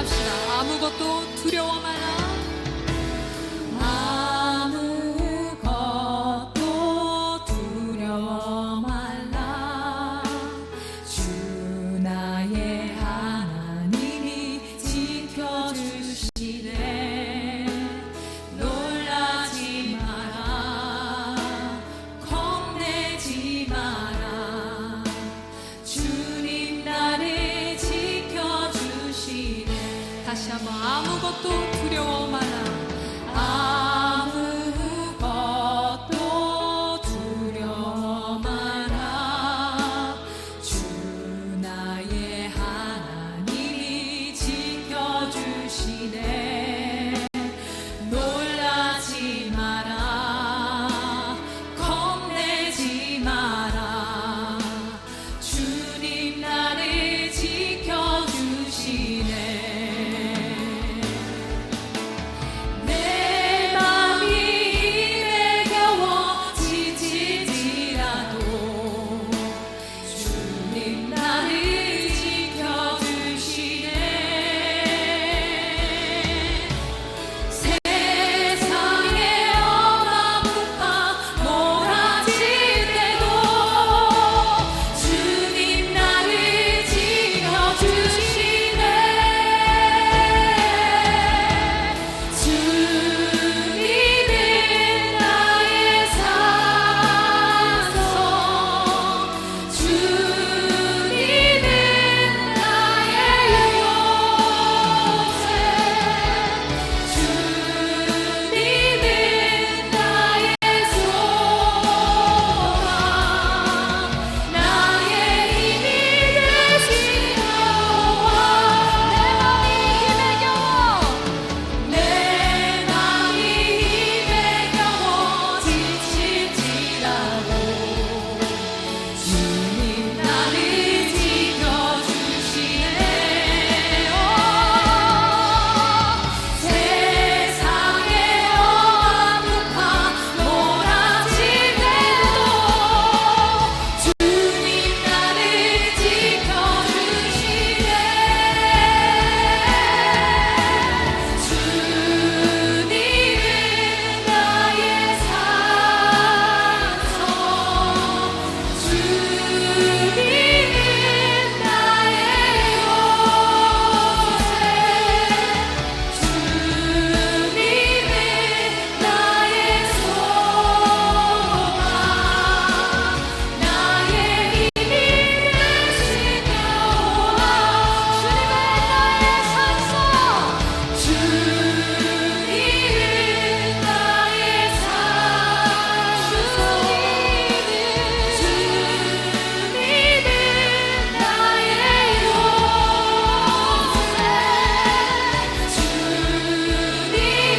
찬양합시다. 아무것도 두려워 말라. 아무것도 두려워 말라. 주 나의 하나님이 지켜주시네. 놀라지 마라. 겁내지 마라. 주님 나를 지켜주시네. 다시 한번 아무것도 두려워 말라. 아무것도 두려워 마라. 주 나의 하나님이 지켜주시네. 놀라지 마라. 겁내지 마라. 주님 나를 지켜주시네. 내 맘이 입에 겨워 지칠지라도 주님 나를 지켜주시네. 세상에 엄하고파 몰아칠 때도 주님 나를 지켜주시네. 주님은 나의 산성, 주님은 나의 요새, 주님은 나의 소망, 나의 힘이 되신 여호와. 내 맘이 힘에 겨워 지칠지라도 주님 나를 지켜주시네. 세상에 엄하고파 몰아칠 때도 주님 나를 지켜주시네. 주님은 나의 산성, 주님은 나의 요새, 주님은 나의 소망, 나의 힘이 되신 여호와. 주님은 나의 산성, 주님은 나의 요새, 주님은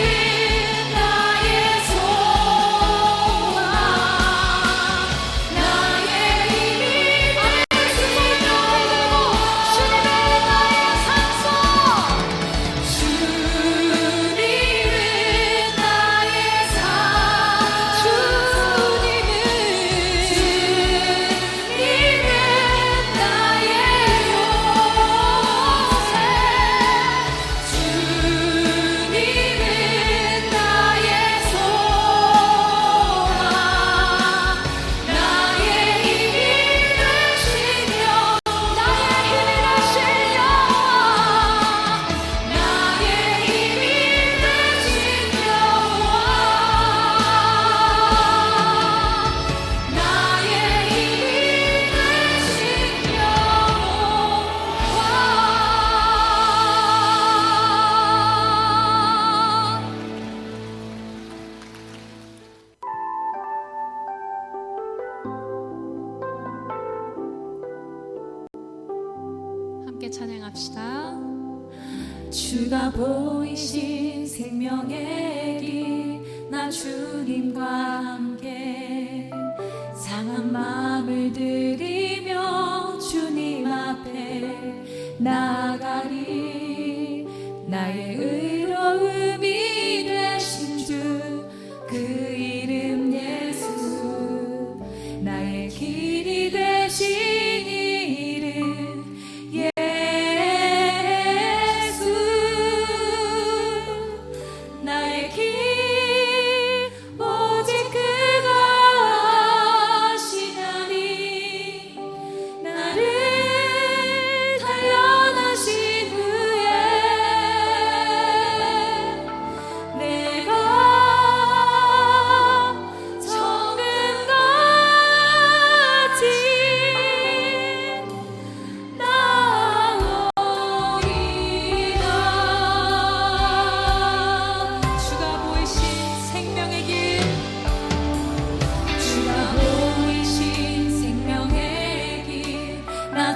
나의 소망, 나의 힘이 되신 여호와. 주님은 나의 산성, 주님은 나의 산성, 주님은 나의 요새, 주님은 나의 소망, 나의 힘이 되신 여호와. 나의 힘이 되신 여호와. 나의 힘이 되신 여호와. 나의 힘이 되신 여호와. 함께 찬양합시다. 주가 보이신 생명의 길, 나 주님과 함께 상한 마음을 들이며 주님 앞에 나아가리. 나의 의로움이 되신 주, 그 이름 예수. 나의 길이 되신 이름 예수.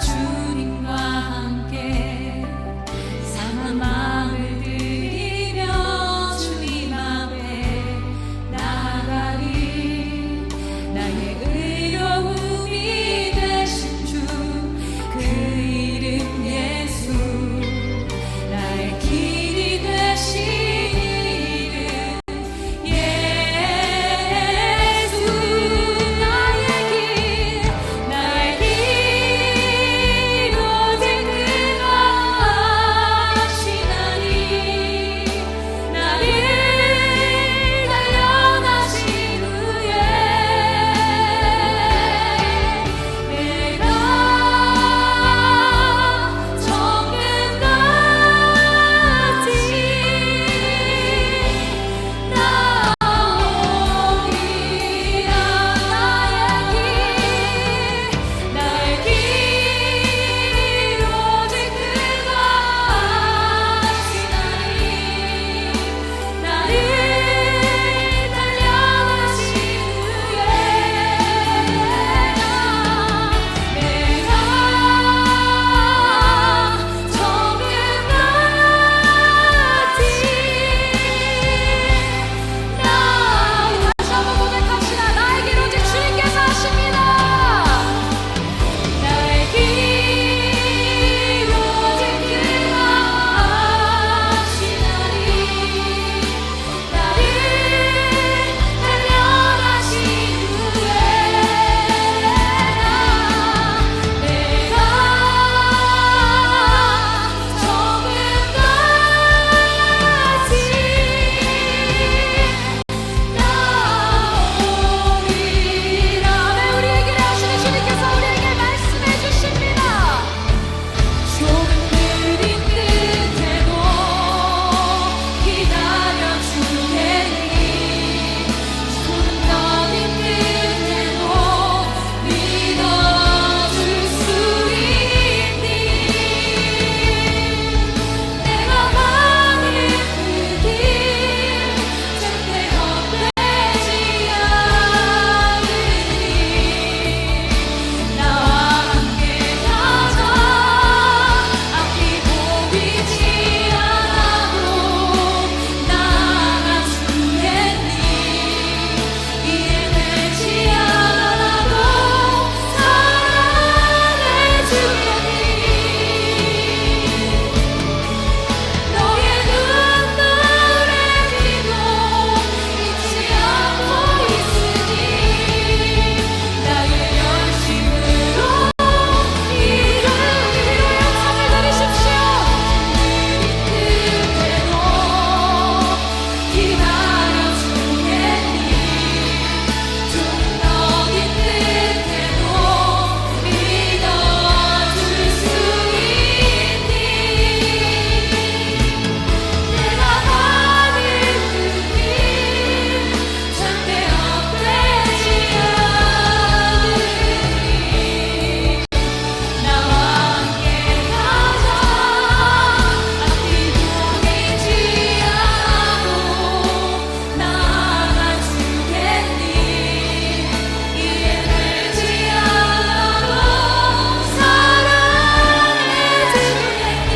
주님과 함께 상한 마음을 들이며 주님 앞에 나가리. 나의 의로움이 되신 주 그 이름 예수, 나의 길이 되신 이름 예수. 나의 길 오직 그가 하시나니 나를 단련하신 후에 내가 정금같이 나오리라. 나의 길 오직 그가 하시나니 나를 단련하신 후에 내가 정금같이 다시 한번 고백합시다. 나의 길 오직 주님께서 하십니다. 나의 길 오직 그가 하시나니 나를 단련하신 후에 내가 정금같이 나오리라. 우리에게 하시는 주님께서 우리에게 말씀해 주십니다. 조금 느린 듯해도 기다려 주겠니. 조금 더딘 듯해도 믿어줄 수 있니. 내가 가는 그 길 절대 헛되지 않으니 나와 함께 가자. 아끼고 비지 않아도 나가 주겠니. 이해되지 않아도 사랑해 주겠니. 너의 눈물에 비도 잊지 않고 있으니 나의 열심으로 이루리라. 영상을 들으십시오. 듯해도 기다려 주겠니. 좀 더딘 듯해도 믿어줄 수 있니. 내가 가는 그 길 절대 헛되지 않으니 나와 함께 가자. 아끼고 비지 않아도 나가 주겠니. 이해되지 않아도 사랑해 주겠니.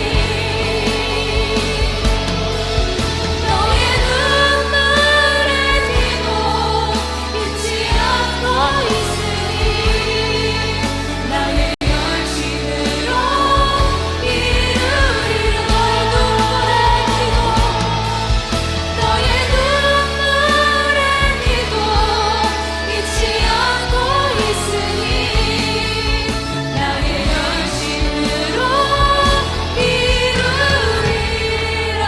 너의 눈물에 비도 잊지 않고 있으니 나의 열심으로 이루리라. 너의 눈물에 비도 잊지 않고 있으니 나의 열심으로 이루리라.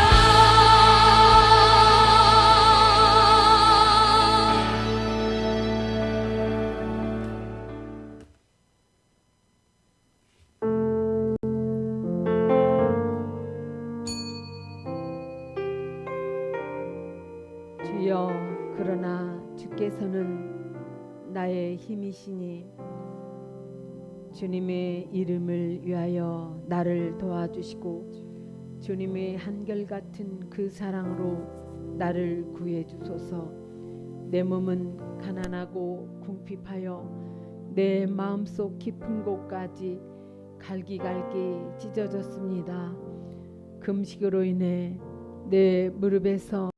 주여, 그러나 주께서는 나의 힘이시니 주님의 이름을 위하여 나를 도와주시고 주님의 한결같은 그 사랑으로 나를 구해 주소서. 내 몸은 가난하고 궁핍하여 내 마음속 깊은 곳까지 갈기갈기 찢어졌습니다. 금식으로 인해 내 무릎에서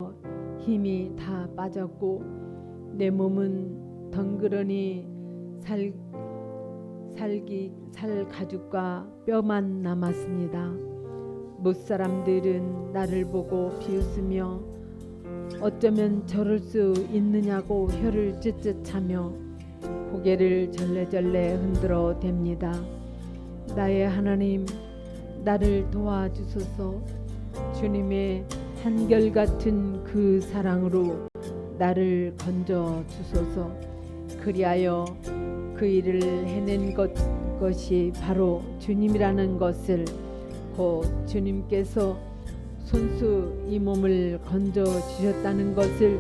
힘이 다 빠졌고 내 몸은 덩그러니 살 가죽과 뼈만 남았습니다. 못사람들은 나를 보고 비웃으며 어쩌면 저럴 수 있느냐고 혀를 쯧쯧하며 고개를 절레절레 흔들어 댑니다. 나의 하나님, 나를 도와주소서. 주님의 한결같은 그 사랑으로 나를 건져 주소서. 그리하여 그 일을 해낸 것이 바로 주님이라는 것을, 곧 주님께서 손수 이 몸을 건져 주셨다는 것을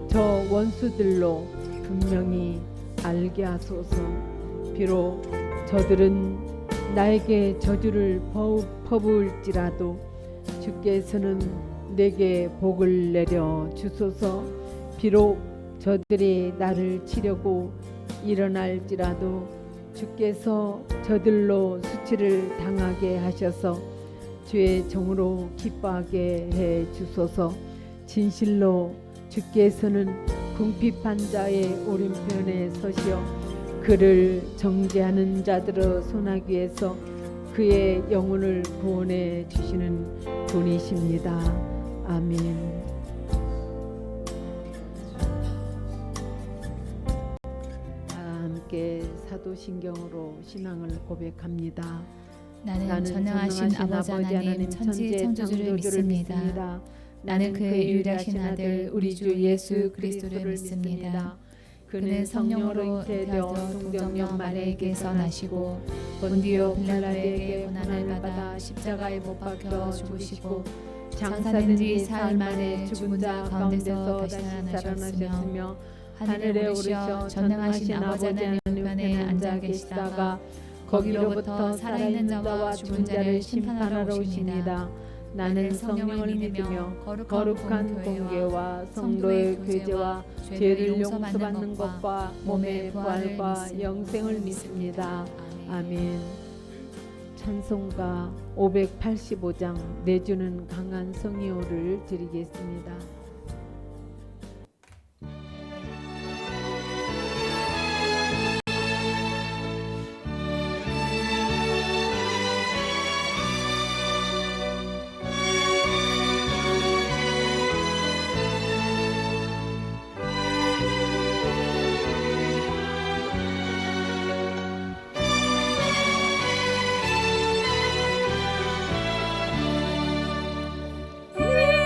저 원수들로 분명히 알게 하소서. 비록 저들은 나에게 저주를 퍼부을지라도 주께서는 내게 복을 내려 주소서. 비록 저들이 나를 치려고 일어날지라도 주께서 저들로 수치를 당하게 하셔서 주의 종으로 기뻐하게 해 주소서. 진실로 주께서는 궁핍한 자의 오른편에 서시어 그를 정죄하는 자들의 손아귀에서 그의 영혼을 구원해 주시는 분이십니다. 아멘. 함께 사도신경으로 신앙을 고백합니다. 나는 전능하신 아버지 하나님 천지 창조주를 믿습니다. 나는 그의 유일하신 아들 우리 주 예수 그리스도를 믿습니다. 그는 성령으로 잉태되어 동정녀 마리아에게서 나시고 본디오 빌라도에게 고난을 받아 십자가에 못 박혀 죽으시고 장사된 뒤 사흘 만에 죽은 자 가운데서 다시 살아나셨으며 하늘에 오르셔 전능하신 아버지 하나님 우편에 앉아 계시다가 거기로부터 살아있는 자와 죽은 자를 심판하러 오십니다. 나는 성령을 믿으며 거룩한 공개와 성도의 교제와 죄를 용서받는 것과 몸의 부활과 영생을 믿습니다. 아멘. 찬송가 585장 내주는 강한 성의호를 드리겠습니다.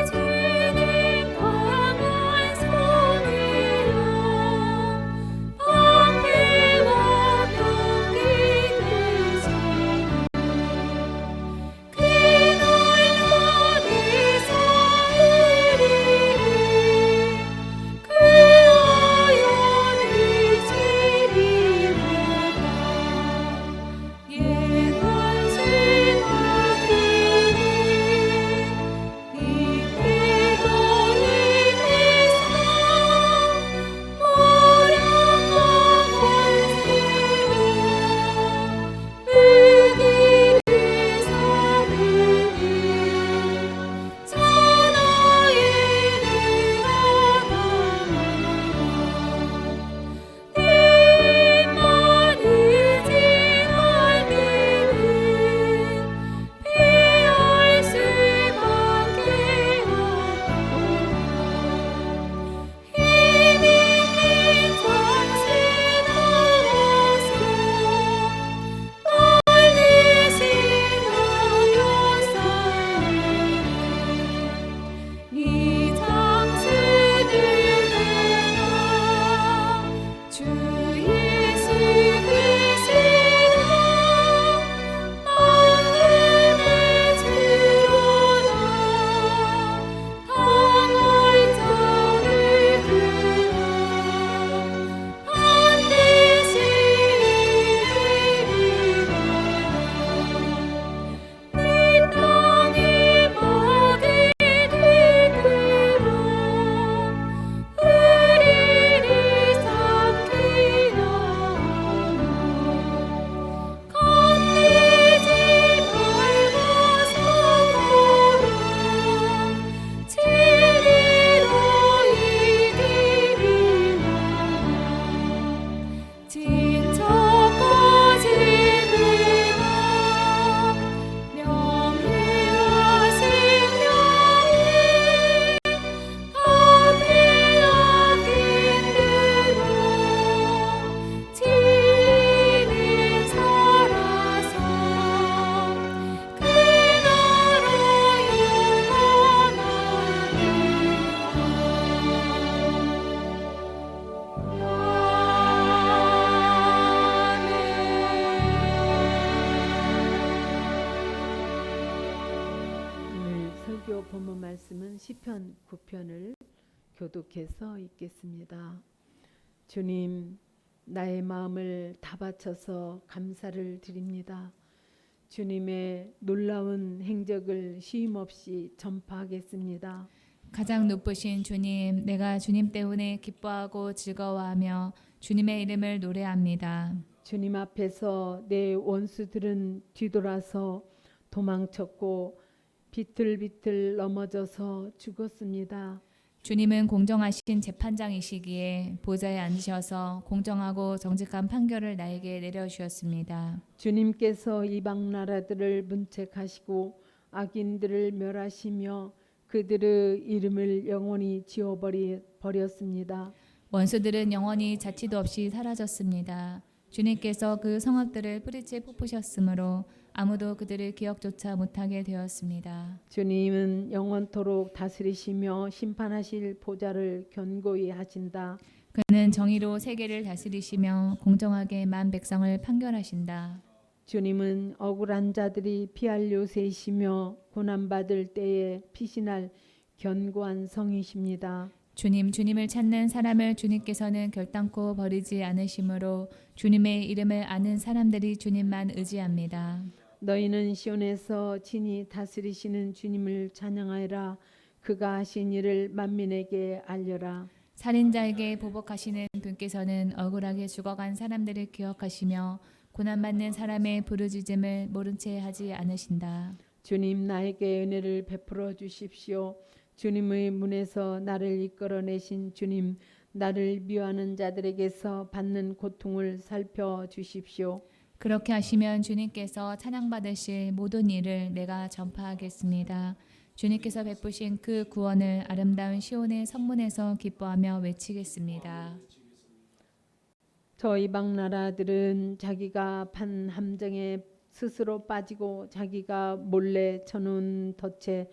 이제는 기독교 본문 말씀은 시편 9편을 교독해서 읽겠습니다. 주님, 나의 마음을 다 바쳐서 감사를 드립니다. 주님의 놀라운 행적을 쉼없이 전파하겠습니다. 가장 높으신 주님, 내가 주님 때문에 기뻐하고 즐거워하며 주님의 이름을 노래합니다. 주님 앞에서 내 원수들은 뒤돌아서 도망쳤고 비틀비틀 넘어져서 죽었습니다. 주님은 공정하신 재판장이시기에 보좌에 앉으셔서 공정하고 정직한 판결을 나에게 내려주셨습니다. 주님께서 이방 나라들을 문책하시고 악인들을 멸하시며 그들의 이름을 영원히 지워버렸습니다. 원수들은 영원히 자취도 없이 사라졌습니다. 주님께서 그 성읍들을 뿌리째 뽑으셨으므로 아무도 그들을 기억조차 못하게 되었습니다. 주님은 영원토록 다스리시며 심판하실 보좌를 견고히 하신다. 그는 정의로 세계를 다스리시며 공정하게 만 백성을 판결하신다. 주님은 억울한 자들이 피할 요새이시며 고난받을 때에 피신할 견고한 성이십니다. 주님을 찾는 사람을 주님께서는 결단코 버리지 않으시므로 주님의 이름을 아는 사람들이 주님만 의지합니다. 너희는 시온에서 친히 다스리시는 주님을 찬양하여라. 그가 하신 일을 만민에게 알려라. 살인자에게 보복하시는 분께서는 억울하게 죽어간 사람들을 기억하시며 고난받는 사람의 부르짖음을 모른 채 하지 않으신다. 주님, 나에게 은혜를 베풀어 주십시오. 주님의 문에서 나를 이끌어내신 주님, 나를 미워하는 자들에게서 받는 고통을 살펴 주십시오. 그렇게 하시면 주님께서 찬양받으실 모든 일을 내가 전파하겠습니다. 주님께서 베푸신 그 구원을 아름다운 시온의 성문에서 기뻐하며 외치겠습니다. 저 이방 나라들은 자기가 판 함정에 스스로 빠지고 자기가 몰래 쳐놓은 덫에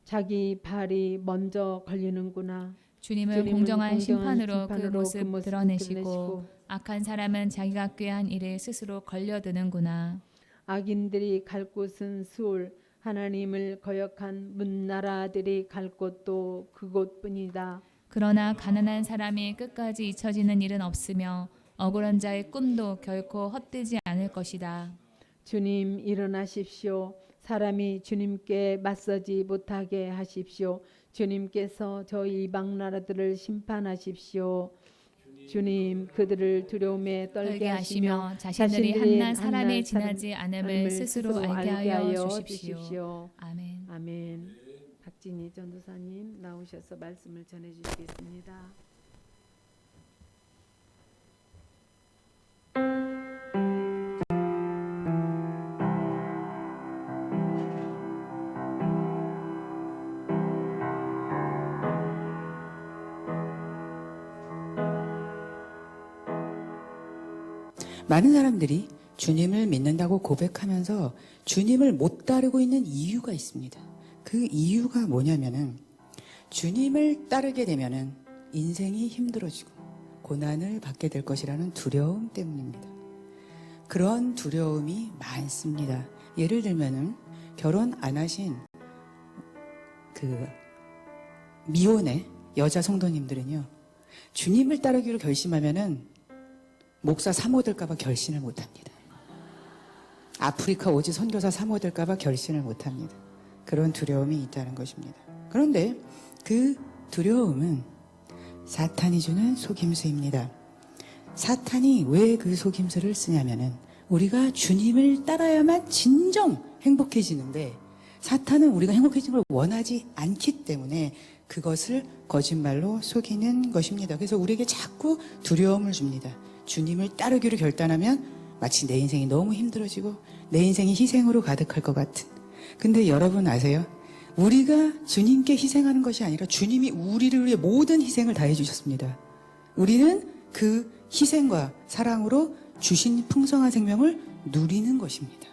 자기 발이 먼저 걸리는구나. 주님은 공정한 심판으로 그 그 모습 모습 드러내시고 악한 사람은 자기가 꾀한 일에 스스로 걸려드는구나. 악인들이 갈 곳은 수올, 하나님을 거역한 문나라들이 갈 곳도 그곳뿐이다. 그러나 가난한 사람이 끝까지 잊혀지는 일은 없으며 억울한 자의 꿈도 결코 헛되지 않을 것이다. 주님, 일어나십시오. 사람이 주님께 맞서지 못하게 하십시오. 주님께서 저희 이방 나라들을 심판하십시오. 주님, 그들을 두려움에 떨게 하시며 자신들이 한낱 사람에 지나지 않음을 스스로 알게 하여 주십시오. 아멘. 아멘. 박진희 전도사님 나오셔서 말씀을 전해 주시겠습니다. 많은 사람들이 주님을 믿는다고 고백하면서 주님을 못 따르고 있는 이유가 있습니다. 그 이유가 뭐냐면은 주님을 따르게 되면은 인생이 힘들어지고 고난을 받게 될 것이라는 두려움 때문입니다. 그런 두려움이 많습니다. 예를 들면은 결혼 안 하신 그 미혼의 여자 성도님들은요, 주님을 따르기로 결심하면은 목사 사모될까봐 결심을 못합니다. 아프리카 오지 선교사 사모될까봐 결심을 못합니다. 그런 두려움이 있다는 것입니다. 그런데 그 두려움은 사탄이 주는 속임수입니다. 사탄이 왜 그 속임수를 쓰냐면은 우리가 주님을 따라야만 진정 행복해지는데 사탄은 우리가 행복해지는 걸 원하지 않기 때문에 그것을 거짓말로 속이는 것입니다. 그래서 우리에게 자꾸 두려움을 줍니다. 주님을 따르기로 결단하면 마치 내 인생이 너무 힘들어지고 내 인생이 희생으로 가득할 것 같은. 근데 여러분 아세요? 우리가 주님께 희생하는 것이 아니라 주님이 우리를 위해 모든 희생을 다해 주셨습니다. 우리는 그 희생과 사랑으로 주신 풍성한 생명을 누리는 것입니다.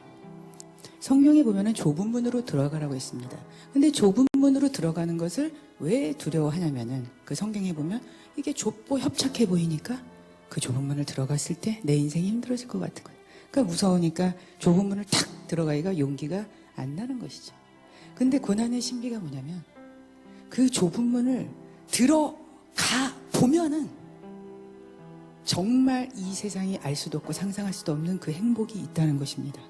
성경에 보면은 좁은 문으로 들어가라고 했습니다. 근데 좁은 문으로 들어가는 것을 왜 두려워하냐면은 그 성경에 보면 이게 좁고 협착해 보이니까 그 좁은 문을 들어갔을 때 내 인생이 힘들어질 것 같은 거예요. 그러니까 무서우니까 좁은 문을 탁 들어가기가 용기가 안 나는 것이죠. 근데 고난의 신비가 뭐냐면 그 좁은 문을 들어가 보면은 정말 이 세상이 알 수도 없고 상상할 수도 없는 그 행복이 있다는 것입니다.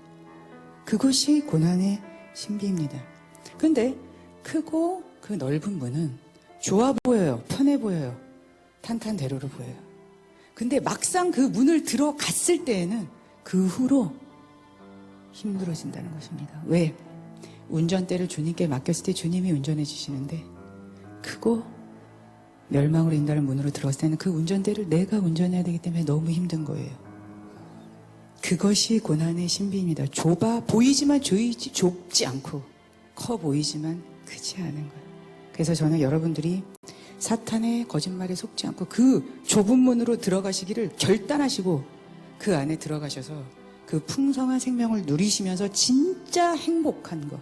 그것이 고난의 신비입니다. 근데 크고 그 넓은 문은 좋아 보여요. 편해 보여요. 탄탄대로로 보여요. 근데 막상 그 문을 들어갔을 때에는 그 후로 힘들어진다는 것입니다. 왜? 운전대를 주님께 맡겼을 때 주님이 운전해 주시는데 크고 멸망으로 인도하는 문으로 들어갔을 때는 그 운전대를 내가 운전해야 되기 때문에 너무 힘든 거예요. 그것이 고난의 신비입니다. 좁아 보이지만 좁지 않고 커 보이지만 크지 않은 거예요. 그래서 저는 여러분들이 사탄의 거짓말에 속지 않고 그 좁은 문으로 들어가시기를 결단하시고 그 안에 들어가셔서 그 풍성한 생명을 누리시면서 진짜 행복한 것,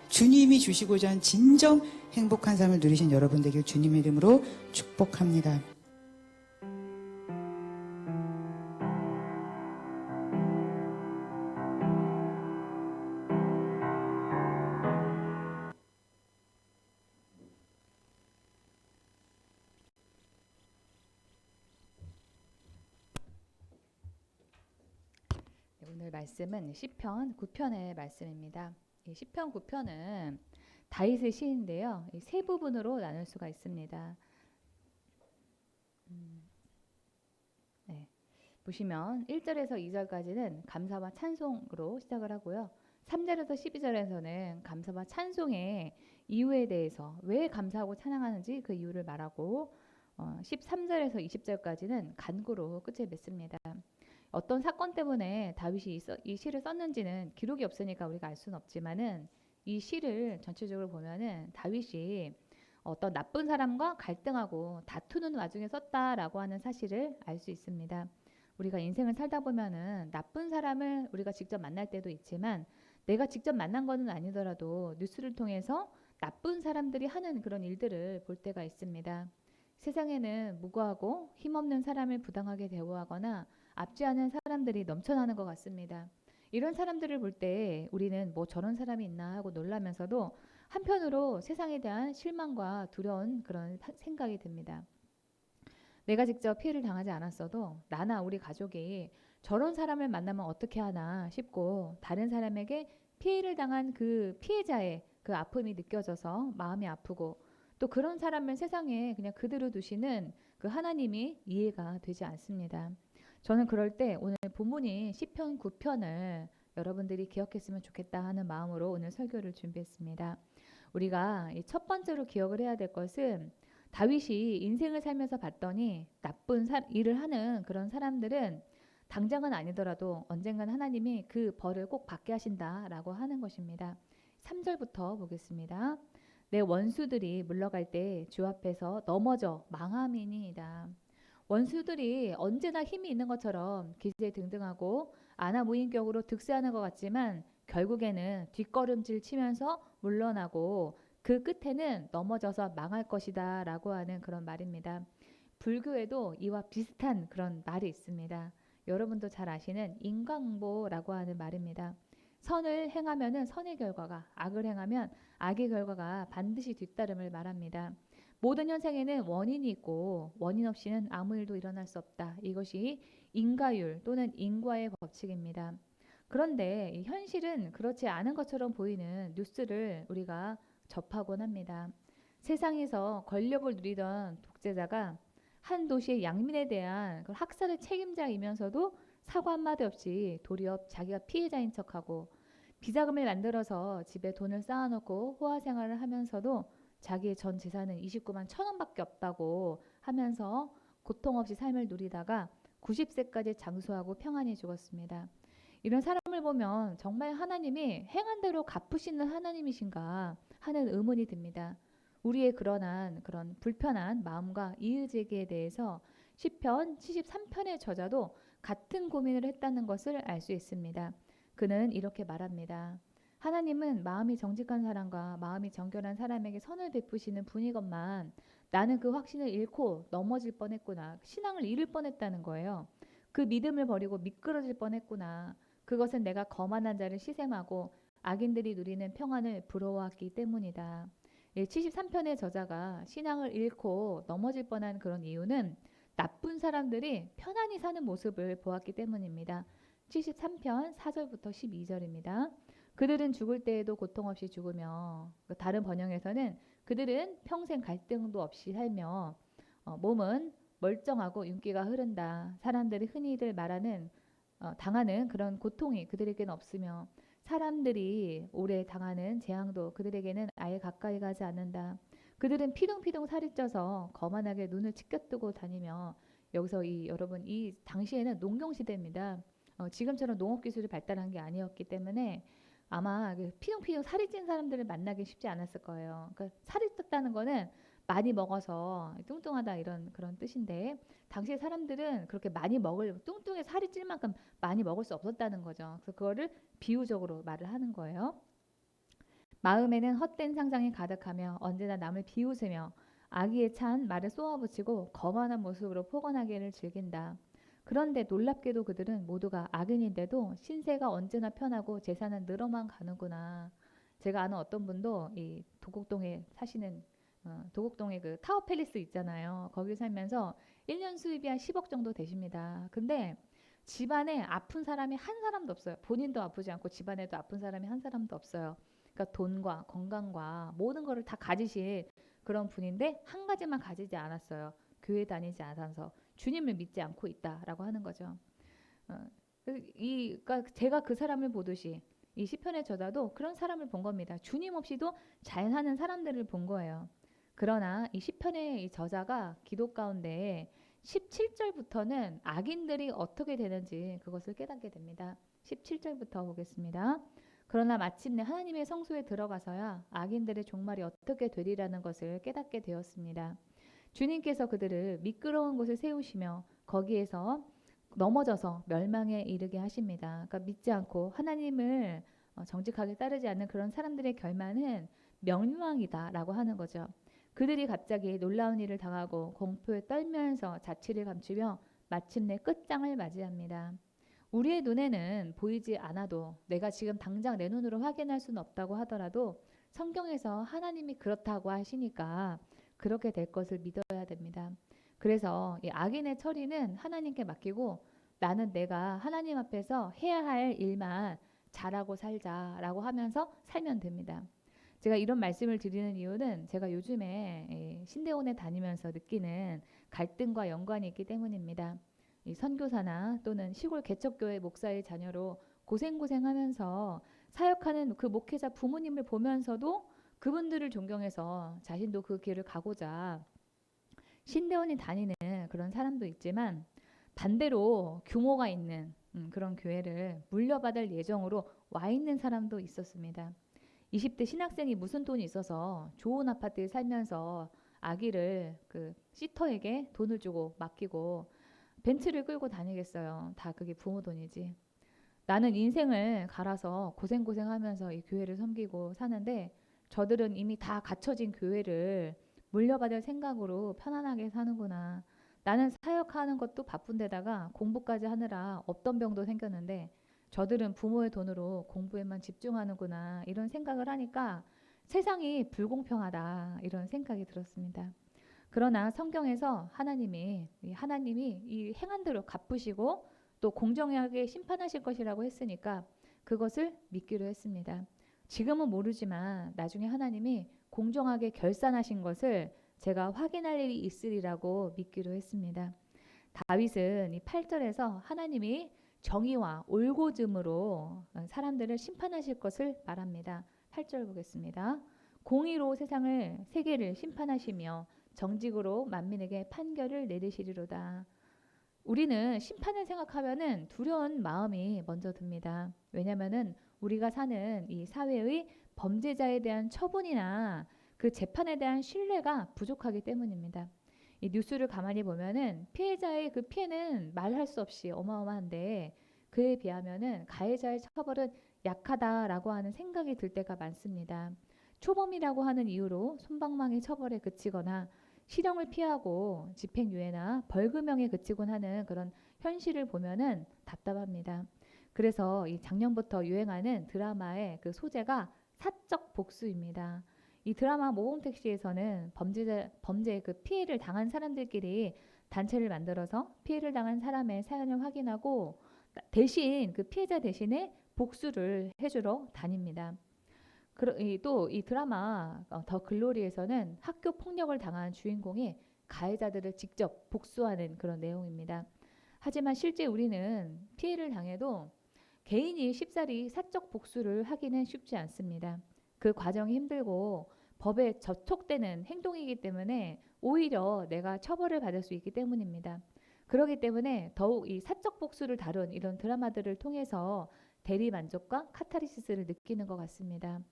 주님이 주시고자 한 진정 행복한 삶을 누리신 여러분 되길 주님의 이름으로 축복합니다. 오늘 말씀은 시편 9편의 말씀입니다. 이 시편 9편은 다윗의 시인데요. 이 세 부분으로 나눌 수가 있습니다. 네. 보시면 1절에서 2절까지는 감사와 찬송으로 시작을 하고요. 3절에서 12절에서는 감사와 찬송의 이유에 대해서 왜 감사하고 찬양하는지 그 이유를 말하고 13절에서 20절까지는 간구로 끝을 맺습니다. 어떤 사건 때문에 다윗이 이 시를 썼는지는 기록이 없으니까 우리가 알 수는 없지만은 이 시를 전체적으로 보면은 다윗이 어떤 나쁜 사람과 갈등하고 다투는 와중에 썼다라고 하는 사실을 알 수 있습니다. 우리가 인생을 살다 보면은 나쁜 사람을 우리가 직접 만날 때도 있지만 내가 직접 만난 거는 아니더라도 뉴스를 통해서 나쁜 사람들이 하는 그런 일들을 볼 때가 있습니다. 세상에는 무고하고 힘없는 사람을 부당하게 대우하거나 압제하는 사람들이 넘쳐나는 것 같습니다. 이런 사람들을 볼 때 우리는 뭐 저런 사람이 있나 하고 놀라면서도 한편으로 세상에 대한 실망과 두려운 그런 생각이 듭니다. 내가 직접 피해를 당하지 않았어도 나나 우리 가족이 저런 사람을 만나면 어떻게 하나 싶고 다른 사람에게 피해를 당한 그 피해자의 그 아픔이 느껴져서 마음이 아프고 또 그런 사람을 세상에 그냥 그대로 두시는 그 하나님이 이해가 되지 않습니다. 저는 그럴 때 오늘 본문인 시편 9편을 여러분들이 기억했으면 좋겠다 하는 마음으로 오늘 설교를 준비했습니다. 우리가 첫 번째로 기억을 해야 될 것은 다윗이 인생을 살면서 봤더니 나쁜 일을 하는 그런 사람들은 당장은 아니더라도 언젠간 하나님이 그 벌을 꼭 받게 하신다라고 하는 것입니다. 3절부터 보겠습니다. 내 원수들이 물러갈 때 주 앞에서 넘어져 망함이니이다. 원수들이 언제나 힘이 있는 것처럼 기세등등하고 아나무인격으로 득세하는 것 같지만 결국에는 뒷걸음질 치면서 물러나고 그 끝에는 넘어져서 망할 것이다 라고 하는 그런 말입니다. 불교에도 이와 비슷한 그런 말이 있습니다. 여러분도 잘 아시는 인과응보라고 하는 말입니다. 선을 행하면 선의 결과가, 악을 행하면 악의 결과가 반드시 뒤따름을 말합니다. 모든 현상에는 원인이 있고 원인 없이는 아무 일도 일어날 수 없다. 이것이 인과율 또는 인과의 법칙입니다. 그런데 이 현실은 그렇지 않은 것처럼 보이는 뉴스를 우리가 접하곤 합니다. 세상에서 권력을 누리던 독재자가 한 도시의 양민에 대한 학살의 책임자이면서도 사과 한마디 없이 도리어 자기가 피해자인 척하고 비자금을 만들어서 집에 돈을 쌓아놓고 호화 생활을 하면서도 자기의 전 재산은 29만 1,000원밖에 없다고 하면서 고통 없이 삶을 누리다가 90세까지 장수하고 평안히 죽었습니다. 이런 사람을 보면 정말 하나님이 행한 대로 갚으시는 하나님이신가 하는 의문이 듭니다. 우리의 그런 불편한 마음과 이의제기에 대해서 시편 73편의 저자도 같은 고민을 했다는 것을 알 수 있습니다. 그는 이렇게 말합니다. 하나님은 마음이 정직한 사람과 마음이 정결한 사람에게 선을 베푸시는 분이건만 나는 그 확신을 잃고 넘어질 뻔했구나. 신앙을 잃을 뻔했다는 거예요. 그 믿음을 버리고 미끄러질 뻔했구나. 그것은 내가 거만한 자를 시샘하고 악인들이 누리는 평안을 부러워했기 때문이다. 73편의 저자가 신앙을 잃고 넘어질 뻔한 그런 이유는 나쁜 사람들이 편안히 사는 모습을 보았기 때문입니다. 73편 4절부터 12절입니다. 그들은 죽을 때에도 고통 없이 죽으며, 다른 번역에서는 그들은 평생 갈등도 없이 살며 몸은 멀쩡하고 윤기가 흐른다. 사람들이 흔히들 말하는 당하는 그런 고통이 그들에게는 없으며 사람들이 오래 당하는 재앙도 그들에게는 아예 가까이 가지 않는다. 그들은 피둥피둥 살이 쪄서 거만하게 눈을 치켜뜨고 다니며, 여기서 여러분 이 당시에는 농경 시대입니다. 지금처럼 농업 기술이 발달한 게 아니었기 때문에 아마 그 피둥피둥 살이 찐 사람들을 만나기 쉽지 않았을 거예요. 그러니까 살이 쪘다는 거는 많이 먹어서 뚱뚱하다 이런 그런 뜻인데, 당시에 사람들은 그렇게 많이 뚱뚱해 살이 찔 만큼 많이 먹을 수 없었다는 거죠. 그래서 그거를 비유적으로 말을 하는 거예요. 마음에는 헛된 상상이 가득하며 언제나 남을 비웃으며 악의에 찬 말을 쏘아붙이고 거만한 모습으로 포근하기를 즐긴다. 그런데 놀랍게도 그들은 모두가 악인인데도 신세가 언제나 편하고 재산은 늘어만 가는구나. 제가 아는 어떤 분도 이 도곡동에 사시는 도곡동에 그 타워 팰리스 있잖아요. 거기 살면서 1년 수입이 한 10억 정도 되십니다. 근데 집안에 아픈 사람이 한 사람도 없어요. 본인도 아프지 않고 집안에도 아픈 사람이 한 사람도 없어요. 그러니까 돈과 건강과 모든 거를 다 가지신 그런 분인데 한 가지만 가지지 않았어요. 교회 다니지 않아서 주님을 믿지 않고 있다라고 하는 거죠. 그러니까 제가 그 사람을 보듯이 이 시편의 저자도 그런 사람을 본 겁니다. 주님 없이도 잘 사는 사람들을 본 거예요. 그러나 이 시편의 이 저자가 기도 가운데 17절부터는 악인들이 어떻게 되는지 그것을 깨닫게 됩니다. 17절부터 보겠습니다. 그러나 마침내 하나님의 성소에 들어가서야 악인들의 종말이 어떻게 되리라는 것을 깨닫게 되었습니다. 주님께서 그들을 미끄러운 곳을 세우시며 거기에서 넘어져서 멸망에 이르게 하십니다. 그러니까 믿지 않고 하나님을 정직하게 따르지 않는 그런 사람들의 결말은 멸망이다라고 하는 거죠. 그들이 갑자기 놀라운 일을 당하고 공포에 떨면서 자취를 감추며 마침내 끝장을 맞이합니다. 우리의 눈에는 보이지 않아도 내가 지금 당장 내 눈으로 확인할 수는 없다고 하더라도 성경에서 하나님이 그렇다고 하시니까 그렇게 될 것을 믿어야 됩니다. 그래서 이 악인의 처리는 하나님께 맡기고 나는 내가 하나님 앞에서 해야 할 일만 잘하고 살자라고 하면서 살면 됩니다. 제가 이런 말씀을 드리는 이유는 제가 요즘에 신대원에 다니면서 느끼는 갈등과 연관이 있기 때문입니다. 이 선교사나 또는 시골 개척교회 목사의 자녀로 고생하면서 사역하는 그 목회자 부모님을 보면서도 그분들을 존경해서 자신도 그 길을 가고자 신대원이 다니는 그런 사람도 있지만 반대로 규모가 있는 그런 교회를 물려받을 예정으로 와 있는 사람도 있었습니다. 20대 신학생이 무슨 돈이 있어서 좋은 아파트에 살면서 아기를 그 시터에게 돈을 주고 맡기고 벤츠를 끌고 다니겠어요. 다 그게 부모 돈이지. 나는 인생을 갈아서 고생하면서 이 교회를 섬기고 사는데 저들은 이미 다 갖춰진 교회를 물려받을 생각으로 편안하게 사는구나. 나는 사역하는 것도 바쁜데다가 공부까지 하느라 없던 병도 생겼는데 저들은 부모의 돈으로 공부에만 집중하는구나. 이런 생각을 하니까 세상이 불공평하다. 이런 생각이 들었습니다. 그러나 성경에서 하나님이 이 행한 대로 갚으시고 또 공정하게 심판하실 것이라고 했으니까 그것을 믿기로 했습니다. 지금은 모르지만 나중에 하나님이 공정하게 결산하신 것을 제가 확인할 일이 있으리라고 믿기로 했습니다. 다윗은 이 8절에서 하나님이 정의와 올곧음으로 사람들을 심판하실 것을 말합니다. 8절 보겠습니다. 공의로 세계를 심판하시며 정직으로 만민에게 판결을 내리시리로다. 우리는 심판을 생각하면은 두려운 마음이 먼저 듭니다. 왜냐하면은 우리가 사는 이 사회의 범죄자에 대한 처분이나 그 재판에 대한 신뢰가 부족하기 때문입니다. 이 뉴스를 가만히 보면은 피해자의 그 피해는 말할 수 없이 어마어마한데 그에 비하면은 가해자의 처벌은 약하다라고 하는 생각이 들 때가 많습니다. 초범이라고 하는 이유로 솜방망이 처벌에 그치거나 실형을 피하고 집행유예나 벌금형에 그치곤 하는 그런 현실을 보면은 답답합니다. 그래서 이 작년부터 유행하는 드라마의 그 소재가 사적 복수입니다. 이 드라마 모범택시에서는 범죄의 그 피해를 당한 사람들끼리 단체를 만들어서 피해를 당한 사람의 사연을 확인하고 대신 그 피해자 대신에 복수를 해주러 다닙니다. 또 이 드라마 더 글로리에서는 학교 폭력을 당한 주인공이 가해자들을 직접 복수하는 그런 내용입니다. 하지만 실제 우리는 피해를 당해도 개인이 쉽사리 사적 복수를 하기는 쉽지 않습니다. 그 과정이 힘들고 법에 저촉되는 행동이기 때문에 오히려 내가 처벌을 받을 수 있기 때문입니다. 그렇기 때문에 더욱 이 사적 복수를 다룬 이런 드라마들을 통해서 대리 만족과 카타르시스를 느끼는 것 같습니다.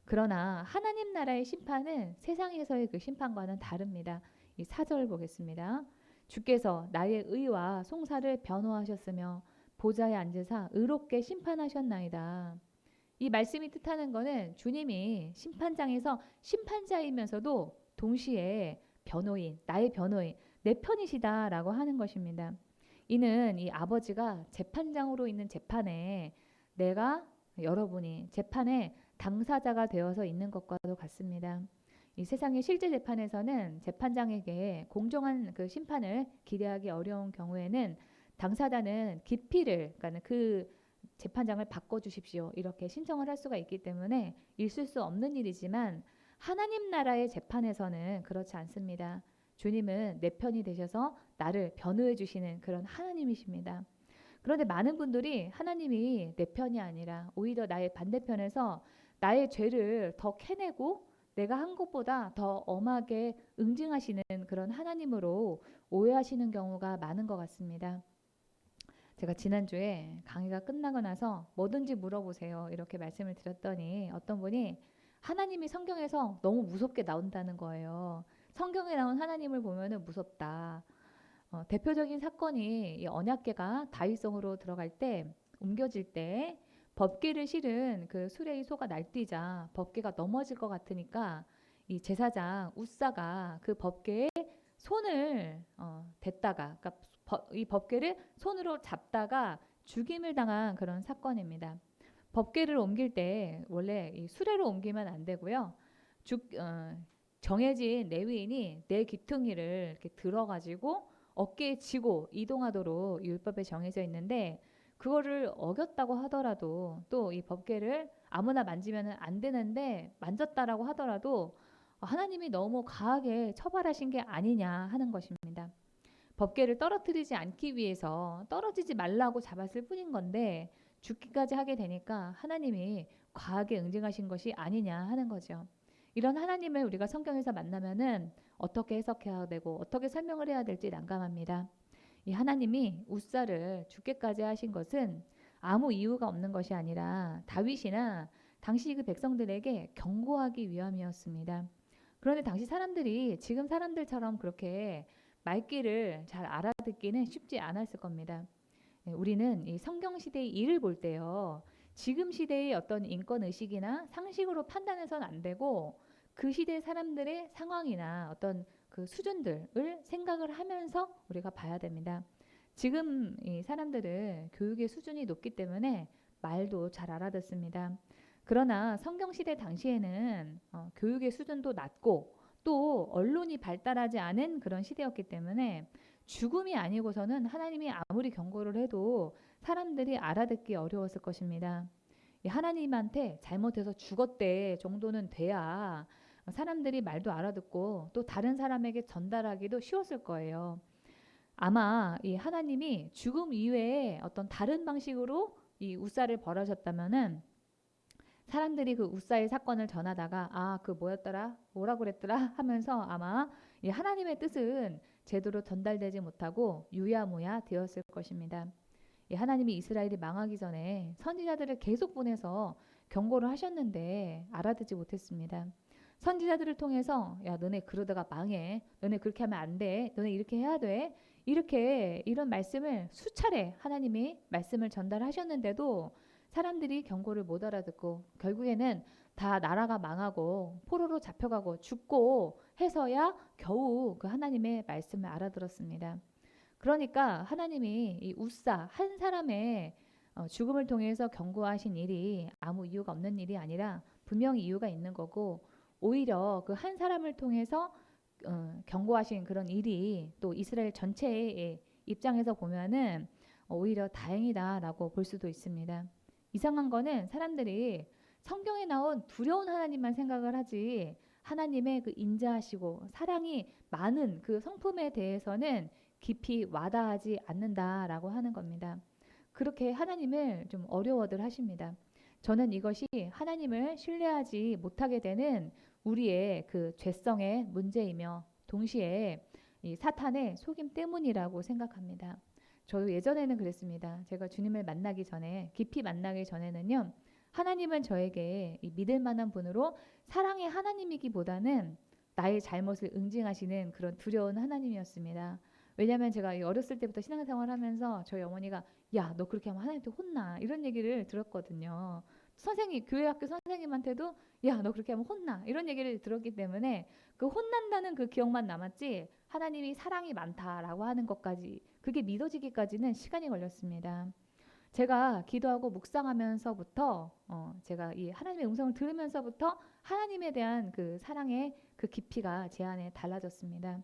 그러나 하나님 나라의 심판은 세상에서의 그 심판과는 다릅니다. 이 4절 보겠습니다. 주께서 나의 의와 송사를 변호하셨으며 보좌에 앉으사 의롭게 심판하셨나이다. 이 말씀이 뜻하는 것은 주님이 심판장에서 심판자이면서도 동시에 변호인, 나의 변호인, 내 편이시다라고 하는 것입니다. 이는 이 아버지가 재판장으로 있는 재판에 여러분이 재판에 당사자가 되어서 있는 것과도 같습니다. 이 세상의 실제 재판에서는 재판장에게 공정한 그 심판을 기대하기 어려운 경우에는 당사자는 기피를, 그러니까 그 재판장을 바꿔주십시오 이렇게 신청을 할 수가 있기 때문에 있을 수 없는 일이지만 하나님 나라의 재판에서는 그렇지 않습니다. 주님은 내 편이 되셔서 나를 변호해 주시는 그런 하나님이십니다. 그런데 많은 분들이 하나님이 내 편이 아니라 오히려 나의 반대편에서 나의 죄를 더 캐내고 내가 한 것보다 더 엄하게 응징하시는 그런 하나님으로 오해하시는 경우가 많은 것 같습니다. 제가 지난주에 강의가 끝나고 나서 뭐든지 물어보세요 이렇게 말씀을 드렸더니 어떤 분이 하나님이 성경에서 너무 무섭게 나온다는 거예요. 성경에 나온 하나님을 보면은 무섭다. 대표적인 사건이 이 언약궤가 다윗성으로 들어갈 때 옮겨질 때 법궤를 실은 그 수레의 소가 날뛰자 법궤가 넘어질 것 같으니까 이 제사장 우사가 그 법궤에 손을 댔다가 그러니까 이 법궤를 손으로 잡다가 죽임을 당한 그런 사건입니다. 법궤를 옮길 때 원래 이 수레로 옮기면 안 되고요. 정해진 레위인이 내 귀퉁이를 이렇게 들어가지고 어깨에 지고 이동하도록 율법에 정해져 있는데 그거를 어겼다고 하더라도 또 이 법궤를 아무나 만지면 안 되는데 만졌다라고 하더라도 하나님이 너무 과하게 처벌하신 게 아니냐 하는 것입니다. 법궤를 떨어뜨리지 않기 위해서 떨어지지 말라고 잡았을 뿐인 건데 죽기까지 하게 되니까 하나님이 과하게 응징하신 것이 아니냐 하는 거죠. 이런 하나님을 우리가 성경에서 만나면은 어떻게 해석해야 되고 어떻게 설명을 해야 될지 난감합니다. 이 하나님이 우사를 죽게까지 하신 것은 아무 이유가 없는 것이 아니라 다윗이나 당시 그 백성들에게 경고하기 위함이었습니다. 그런데 당시 사람들이 지금 사람들처럼 그렇게 말귀를 잘 알아듣기는 쉽지 않았을 겁니다. 우리는 이 성경 시대의 일을 볼 때요. 지금 시대의 어떤 인권 의식이나 상식으로 판단해서는 안 되고 그 시대 사람들의 상황이나 어떤 그 수준들을 생각을 하면서 우리가 봐야 됩니다. 지금 이 사람들은 교육의 수준이 높기 때문에 말도 잘 알아듣습니다. 그러나 성경 시대 당시에는 교육의 수준도 낮고 또 언론이 발달하지 않은 그런 시대였기 때문에 죽음이 아니고서는 하나님이 아무리 경고를 해도 사람들이 알아듣기 어려웠을 것입니다. 하나님한테 잘못해서 죽었대 정도는 돼야 사람들이 말도 알아듣고 또 다른 사람에게 전달하기도 쉬웠을 거예요. 아마 이 하나님이 죽음 이외에 어떤 다른 방식으로 이 우사를 벌하셨다면은 사람들이 그 우사의 사건을 전하다가 그 뭐라고 그랬더라 하면서 아마 이 하나님의 뜻은 제대로 전달되지 못하고 유야무야 되었을 것입니다. 이 하나님이 이스라엘이 망하기 전에 선지자들을 계속 보내서 경고를 하셨는데 알아듣지 못했습니다. 선지자들을 통해서 야 너네 그러다가 망해, 너네 그렇게 하면 안 돼, 너네 이렇게 해야 돼, 이런 말씀을 수차례 하나님이 말씀을 전달하셨는데도 사람들이 경고를 못 알아듣고 결국에는 다 나라가 망하고 포로로 잡혀가고 죽고 해서야 겨우 그 하나님의 말씀을 알아들었습니다. 그러니까 하나님이 이 우사 한 사람의 죽음을 통해서 경고하신 일이 아무 이유가 없는 일이 아니라 분명히 이유가 있는 거고, 오히려 그 한 사람을 통해서 경고하신 그런 일이 또 이스라엘 전체의 입장에서 보면은 오히려 다행이다라고 볼 수도 있습니다. 이상한 거는 사람들이 성경에 나온 두려운 하나님만 생각을 하지 하나님의 그 인자하시고 사랑이 많은 그 성품에 대해서는 깊이 와닿지 않는다라고 하는 겁니다. 그렇게 하나님을 좀 어려워들 하십니다. 저는 이것이 하나님을 신뢰하지 못하게 되는 우리의 그 죄성의 문제이며 동시에 이 사탄의 속임 때문이라고 생각합니다. 저도 예전에는 그랬습니다. 제가 주님을 만나기 전에, 깊이 만나기 전에는요, 하나님은 저에게 이 믿을 만한 분으로 사랑의 하나님이기보다는 나의 잘못을 응징하시는 그런 두려운 하나님이었습니다. 왜냐하면 제가 어렸을 때부터 신앙생활 하면서 저희 어머니가 야, 너 그렇게 하면 하나님한테 혼나, 이런 얘기를 들었거든요. 교회 학교 선생님한테도 야, 너 그렇게 하면 혼나, 이런 얘기를 들었기 때문에 그 혼난다는 그 기억만 남았지 하나님이 사랑이 많다라고 하는 것까지, 그게 믿어지기까지는 시간이 걸렸습니다. 제가 기도하고 묵상하면서부터 제가 이 하나님의 음성을 들으면서부터 하나님에 대한 그 사랑의 그 깊이가 제 안에 달라졌습니다.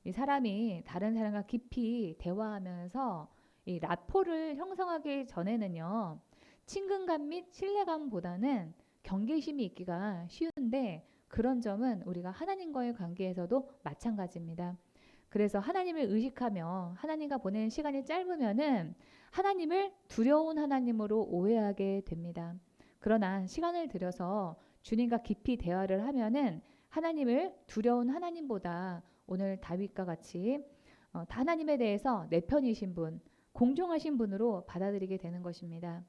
이 사람이 다른 사람과 깊이 대화하면서 이 라포를 형성하기 전에는요, 친근감 및 신뢰감보다는 경계심이 있기가 쉬운데, 그런 점은 우리가 하나님과의 관계에서도 마찬가지입니다. 그래서 하나님을 의식하며 하나님과 보내는 시간이 짧으면은 하나님을 두려운 하나님으로 오해하게 됩니다. 그러나 시간을 들여서 주님과 깊이 대화를 하면은 하나님을 두려운 하나님보다 오늘 다윗과 같이 하나님에 대해서 내 편이신 분, 공정하신 분으로 받아들이게 되는 것입니다.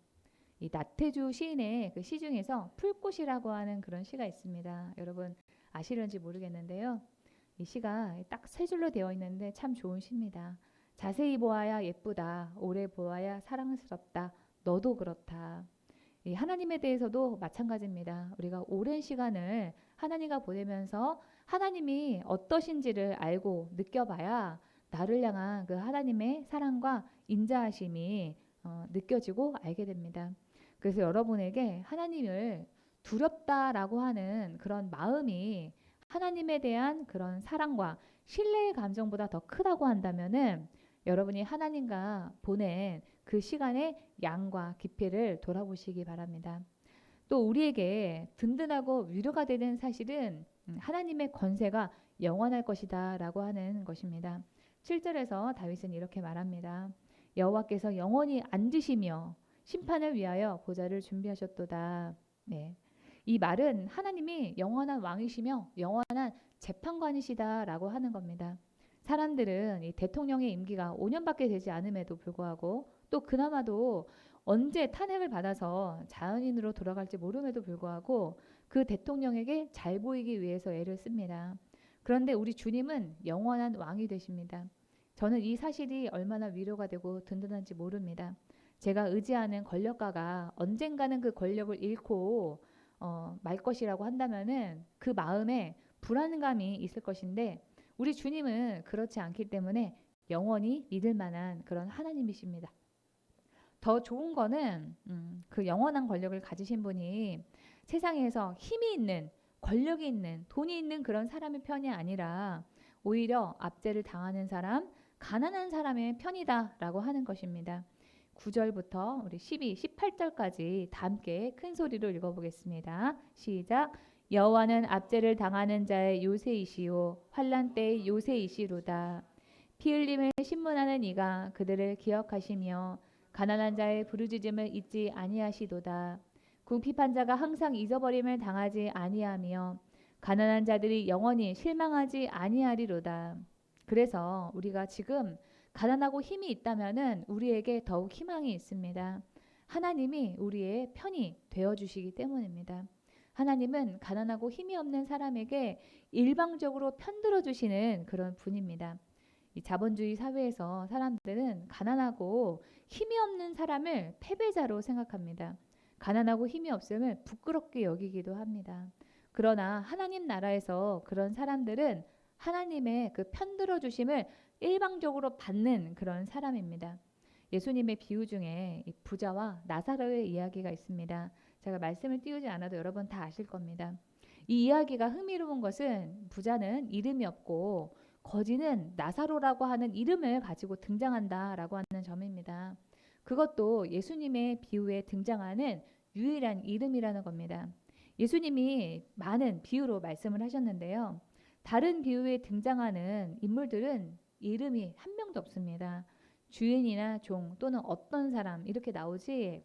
이 나태주 시인의 그 시 중에서 풀꽃이라고 하는 그런 시가 있습니다. 여러분 아시는지 모르겠는데요. 이 시가 딱 세 줄로 되어 있는데 참 좋은 시입니다. 자세히 보아야 예쁘다. 오래 보아야 사랑스럽다. 너도 그렇다. 이 하나님에 대해서도 마찬가지입니다. 우리가 오랜 시간을 하나님과 보내면서 하나님이 어떠신지를 알고 느껴봐야 나를 향한 그 하나님의 사랑과 인자하심이 느껴지고 알게 됩니다. 그래서 여러분에게 하나님을 두렵다라고 하는 그런 마음이 하나님에 대한 그런 사랑과 신뢰의 감정보다 더 크다고 한다면은 여러분이 하나님과 보낸 그 시간의 양과 깊이를 돌아보시기 바랍니다. 또 우리에게 든든하고 위로가 되는 사실은 하나님의 권세가 영원할 것이다 라고 하는 것입니다. 7절에서 다윗은 이렇게 말합니다. 여호와께서 영원히 앉으시며 심판을 위하여 보좌를 준비하셨도다. 네. 이 말은 하나님이 영원한 왕이시며 영원한 재판관이시다라고 하는 겁니다. 사람들은 이 대통령의 임기가 5년밖에 되지 않음에도 불구하고, 또 그나마도 언제 탄핵을 받아서 자연인으로 돌아갈지 모름에도 불구하고 그 대통령에게 잘 보이기 위해서 애를 씁니다. 그런데 우리 주님은 영원한 왕이 되십니다. 저는 이 사실이 얼마나 위로가 되고 든든한지 모릅니다. 제가 의지하는 권력가가 언젠가는 그 권력을 잃고 말 것이라고 한다면은 그 마음에 불안감이 있을 것인데, 우리 주님은 그렇지 않기 때문에 영원히 믿을 만한 그런 하나님이십니다. 더 좋은 거는 그 영원한 권력을 가지신 분이 세상에서 힘이 있는, 권력이 있는, 돈이 있는 그런 사람의 편이 아니라 오히려 압제를 당하는 사람, 가난한 사람의 편이다라고 하는 것입니다. 9절부터 우리 12, 18절까지 다 함께 큰 소리로 읽어보겠습니다. 시작. 여호와는 압제를 당하는 자의 요새이시요 환난 때의 요새이시로다. 피 흘림을 신문하는 이가 그들을 기억하시며 가난한 자의 부르짖음을 잊지 아니하시도다. 궁핍한 자가 항상 잊어버림을 당하지 아니하며 가난한 자들이 영원히 실망하지 아니하리로다. 그래서 우리가 지금 가난하고 힘이 있다면은 우리에게 더욱 희망이 있습니다. 하나님이 우리의 편이 되어주시기 때문입니다. 하나님은 가난하고 힘이 없는 사람에게 일방적으로 편들어 주시는 그런 분입니다. 이 자본주의 사회에서 사람들은 가난하고 힘이 없는 사람을 패배자로 생각합니다. 가난하고 힘이 없음을 부끄럽게 여기기도 합니다. 그러나 하나님 나라에서 그런 사람들은 하나님의 그 편들어 주심을 일방적으로 받는 그런 사람입니다. 예수님의 비유 중에 이 부자와 나사로의 이야기가 있습니다. 제가 말씀을 띄우지 않아도 여러분 다 아실 겁니다. 이 이야기가 흥미로운 것은 부자는 이름이 없고 거지는 나사로라고 하는 이름을 가지고 등장한다라고 하는 점입니다. 그것도 예수님의 비유에 등장하는 유일한 이름이라는 겁니다. 예수님이 많은 비유로 말씀을 하셨는데요. 다른 비유에 등장하는 인물들은 이름이 한 명도 없습니다. 주인이나 종 또는 어떤 사람 이렇게 나오지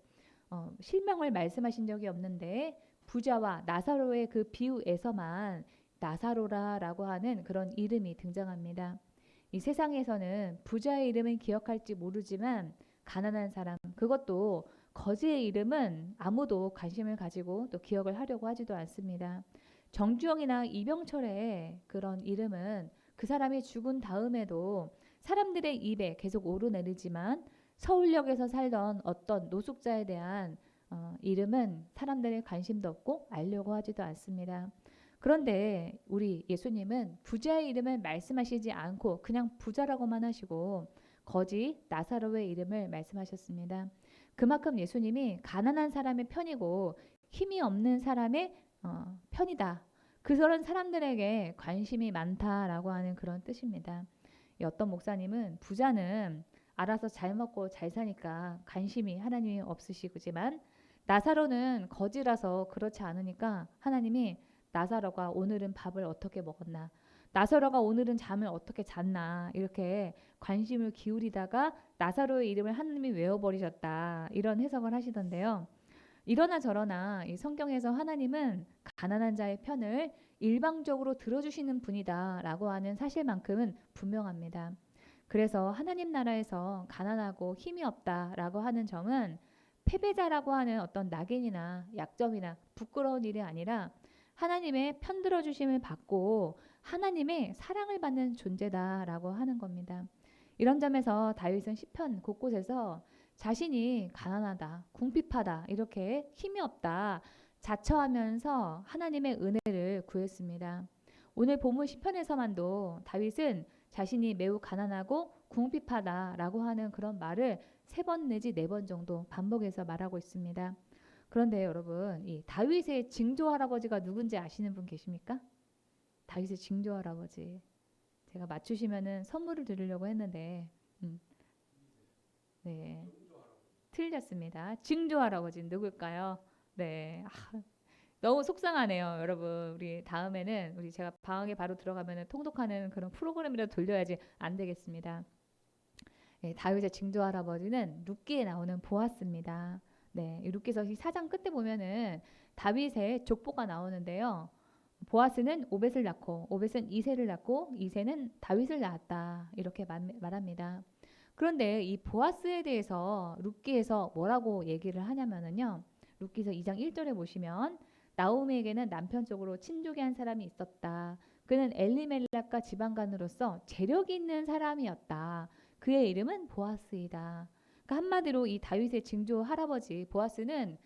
실명을 말씀하신 적이 없는데 부자와 나사로의 그 비유에서만 나사로라라고 하는 그런 이름이 등장합니다. 이 세상에서는 부자의 이름은 기억할지 모르지만 가난한 사람, 그것도 거지의 이름은 아무도 관심을 가지고 또 기억을 하려고 하지도 않습니다. 정주영이나 이병철의 그런 이름은 그 사람이 죽은 다음에도 사람들의 입에 계속 오르내리지만 서울역에서 살던 어떤 노숙자에 대한 이름은 사람들의 관심도 없고 알려고 하지도 않습니다. 그런데 우리 예수님은 부자의 이름을 말씀하시지 않고 그냥 부자라고만 하시고 거지 나사로의 이름을 말씀하셨습니다. 그만큼 예수님이 가난한 사람의 편이고 힘이 없는 사람의 편이다. 그런 사람들에게 관심이 많다라고 하는 그런 뜻입니다. 어떤 목사님은 부자는 알아서 잘 먹고 잘 사니까 관심이 하나님이 없으시지만 나사로는 거지라서 그렇지 않으니까 하나님이 나사로가 오늘은 밥을 어떻게 먹었나, 나사로가 오늘은 잠을 어떻게 잤나 이렇게 관심을 기울이다가 나사로의 이름을 하나님이 외워버리셨다 이런 해석을 하시던데요. 이러나 저러나 이 성경에서 하나님은 가난한 자의 편을 일방적으로 들어주시는 분이다라고 하는 사실만큼은 분명합니다. 그래서 하나님 나라에서 가난하고 힘이 없다라고 하는 점은 패배자라고 하는 어떤 낙인이나 약점이나 부끄러운 일이 아니라 하나님의 편들어 주심을 받고 하나님의 사랑을 받는 존재다라고 하는 겁니다. 이런 점에서 다윗은 시편 곳곳에서 자신이 가난하다, 궁핍하다, 이렇게 힘이 없다 자처하면서 하나님의 은혜를 구했습니다. 오늘 본문 시편에서만도 다윗은 자신이 매우 가난하고 궁핍하다라고 하는 그런 말을 3번 내지 4번 정도 반복해서 말하고 있습니다. 그런데 여러분, 이 다윗의 징조 할아버지가 누군지 아시는 분 계십니까? 다윗의 징조 할아버지. 제가 맞추시면은 선물을 드리려고 했는데, 네, 틀렸습니다. 징조 할아버지 누굴까요? 네, 너무 속상하네요, 여러분. 우리 다음에는 우리 제가 방학에 바로 들어가면은 통독하는 그런 프로그램이라도 돌려야지 안 되겠습니다. 네, 다윗의 징조 할아버지는 룻기에 나오는 보아스입니다. 네, 룻기서 4장 끝에 보면은 다윗의 족보가 나오는데요. 보아스는 오벳을 낳고 오벳은 이새를 낳고 이새는 다윗을 낳았다 이렇게 말합니다. 그런데 이 보아스에 대해서 룻기에서 뭐라고 얘기를 하냐면은요. 룻기서 2장 1절에 보시면 나오미에게는 남편 쪽으로 친족이 한 사람이 있었다. 그는 엘리멜렉과 지방간으로서 재력이 있는 사람이었다. 그의 이름은 보아스이다. 그러니까 한마디로 이 다윗의 징조 할아버지 보아스는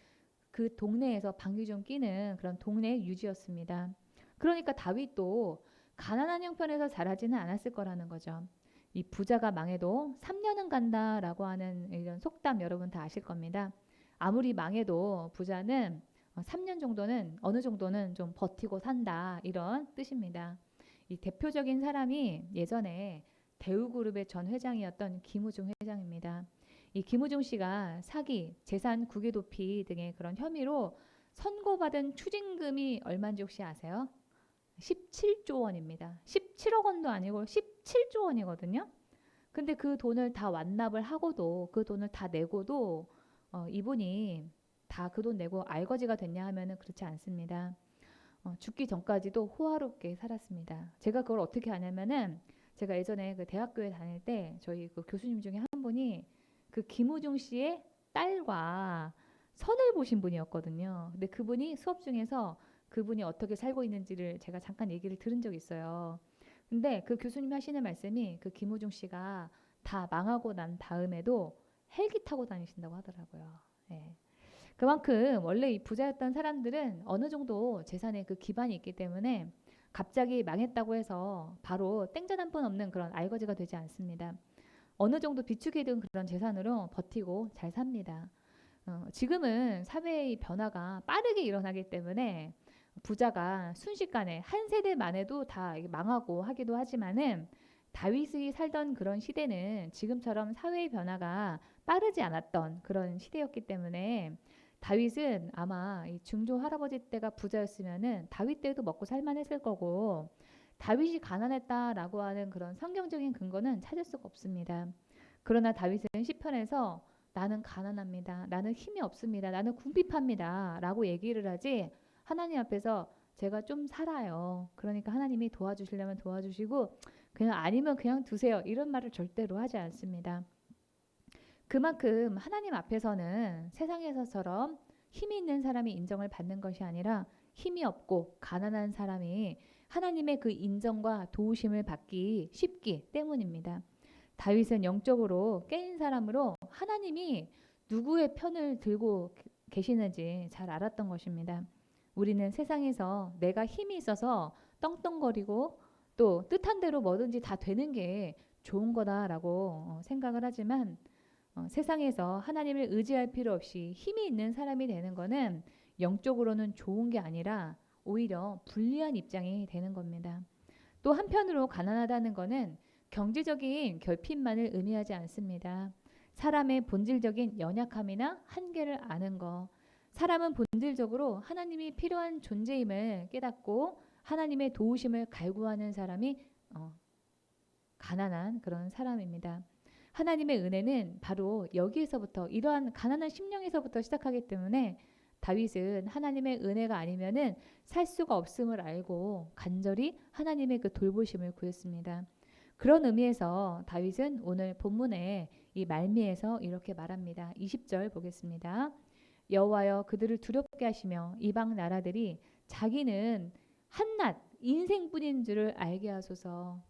그 동네에서 방귀 좀 끼는 그런 동네 유지였습니다. 그러니까 다윗도 가난한 형편에서 자라지는 않았을 거라는 거죠. 이 부자가 망해도 3년은 간다라고 하는 이런 속담 여러분 다 아실 겁니다. 아무리 망해도 부자는 3년 정도는 어느 정도는 좀 버티고 산다 이런 뜻입니다. 이 대표적인 사람이 예전에 대우그룹의 전 회장이었던 김우중 회장입니다. 이 김우중 씨가 사기, 재산 국외 도피 등의 그런 혐의로 선고받은 추징금이 얼마인지 혹시 아세요? 17조 원입니다. 17억 원도 아니고 17조 원이거든요. 근데 그 돈을 다 완납을 하고도 그 돈을 다 내고도 이분이 다 그 돈 내고 알거지가 됐냐 하면은 그렇지 않습니다. 죽기 전까지도 호화롭게 살았습니다. 제가 그걸 어떻게 아냐면은 제가 예전에 그 대학교에 다닐 때 저희 그 교수님 중에 한 분이 그 김우중 씨의 딸과 선을 보신 분이었거든요. 근데 그분이 수업 중에서 그분이 어떻게 살고 있는지를 제가 잠깐 얘기를 들은 적이 있어요. 근데 그 교수님이 하시는 말씀이 그 김우중 씨가 다 망하고 난 다음에도 헬기 타고 다니신다고 하더라고요. 네. 그만큼 원래 이 부자였던 사람들은 어느 정도 재산에 그 기반이 있기 때문에 갑자기 망했다고 해서 바로 땡전 한 푼 없는 그런 알거지가 되지 않습니다. 어느 정도 비축해 둔 그런 재산으로 버티고 잘 삽니다. 지금은 사회의 변화가 빠르게 일어나기 때문에 부자가 순식간에 한 세대만 해도 다 망하고 하기도 하지만은 다윗이 살던 그런 시대는 지금처럼 사회의 변화가 빠르지 않았던 그런 시대였기 때문에 다윗은 아마 이 중조 할아버지 때가 부자였으면은 다윗 때도 먹고 살만했을 거고 다윗이 가난했다라고 하는 그런 성경적인 근거는 찾을 수가 없습니다. 그러나 다윗은 시편에서 나는 가난합니다. 나는 힘이 없습니다. 나는 궁핍합니다. 라고 얘기를 하지 하나님 앞에서 제가 좀 살아요. 그러니까 하나님이 도와주시려면 도와주시고 그냥 아니면 그냥 두세요. 이런 말을 절대로 하지 않습니다. 그만큼 하나님 앞에서는 세상에서처럼 힘이 있는 사람이 인정을 받는 것이 아니라 힘이 없고 가난한 사람이 하나님의 그 인정과 도우심을 받기 쉽기 때문입니다. 다윗은 영적으로 깨인 사람으로 하나님이 누구의 편을 들고 계시는지 잘 알았던 것입니다. 우리는 세상에서 내가 힘이 있어서 떵떵거리고 또 뜻한 대로 뭐든지 다 되는 게 좋은 거다라고 생각을 하지만 세상에서 하나님을 의지할 필요 없이 힘이 있는 사람이 되는 거는 영적으로는 좋은 게 아니라 오히려 불리한 입장이 되는 겁니다. 또 한편으로 가난하다는 거는 경제적인 결핍만을 의미하지 않습니다. 사람의 본질적인 연약함이나 한계를 아는 것, 사람은 본질적으로 하나님이 필요한 존재임을 깨닫고 하나님의 도우심을 갈구하는 사람이 가난한 그런 사람입니다. 하나님의 은혜는 바로 여기에서부터 이러한 가난한 심령에서부터 시작하기 때문에 다윗은 하나님의 은혜가 아니면은 살 수가 없음을 알고 간절히 하나님의 그 돌보심을 구했습니다. 그런 의미에서 다윗은 오늘 본문의 이 말미에서 이렇게 말합니다. 20절 보겠습니다. 여호와여 그들을 두렵게 하시며 이방 나라들이 자기는 한낱 인생뿐인 줄을 알게 하소서.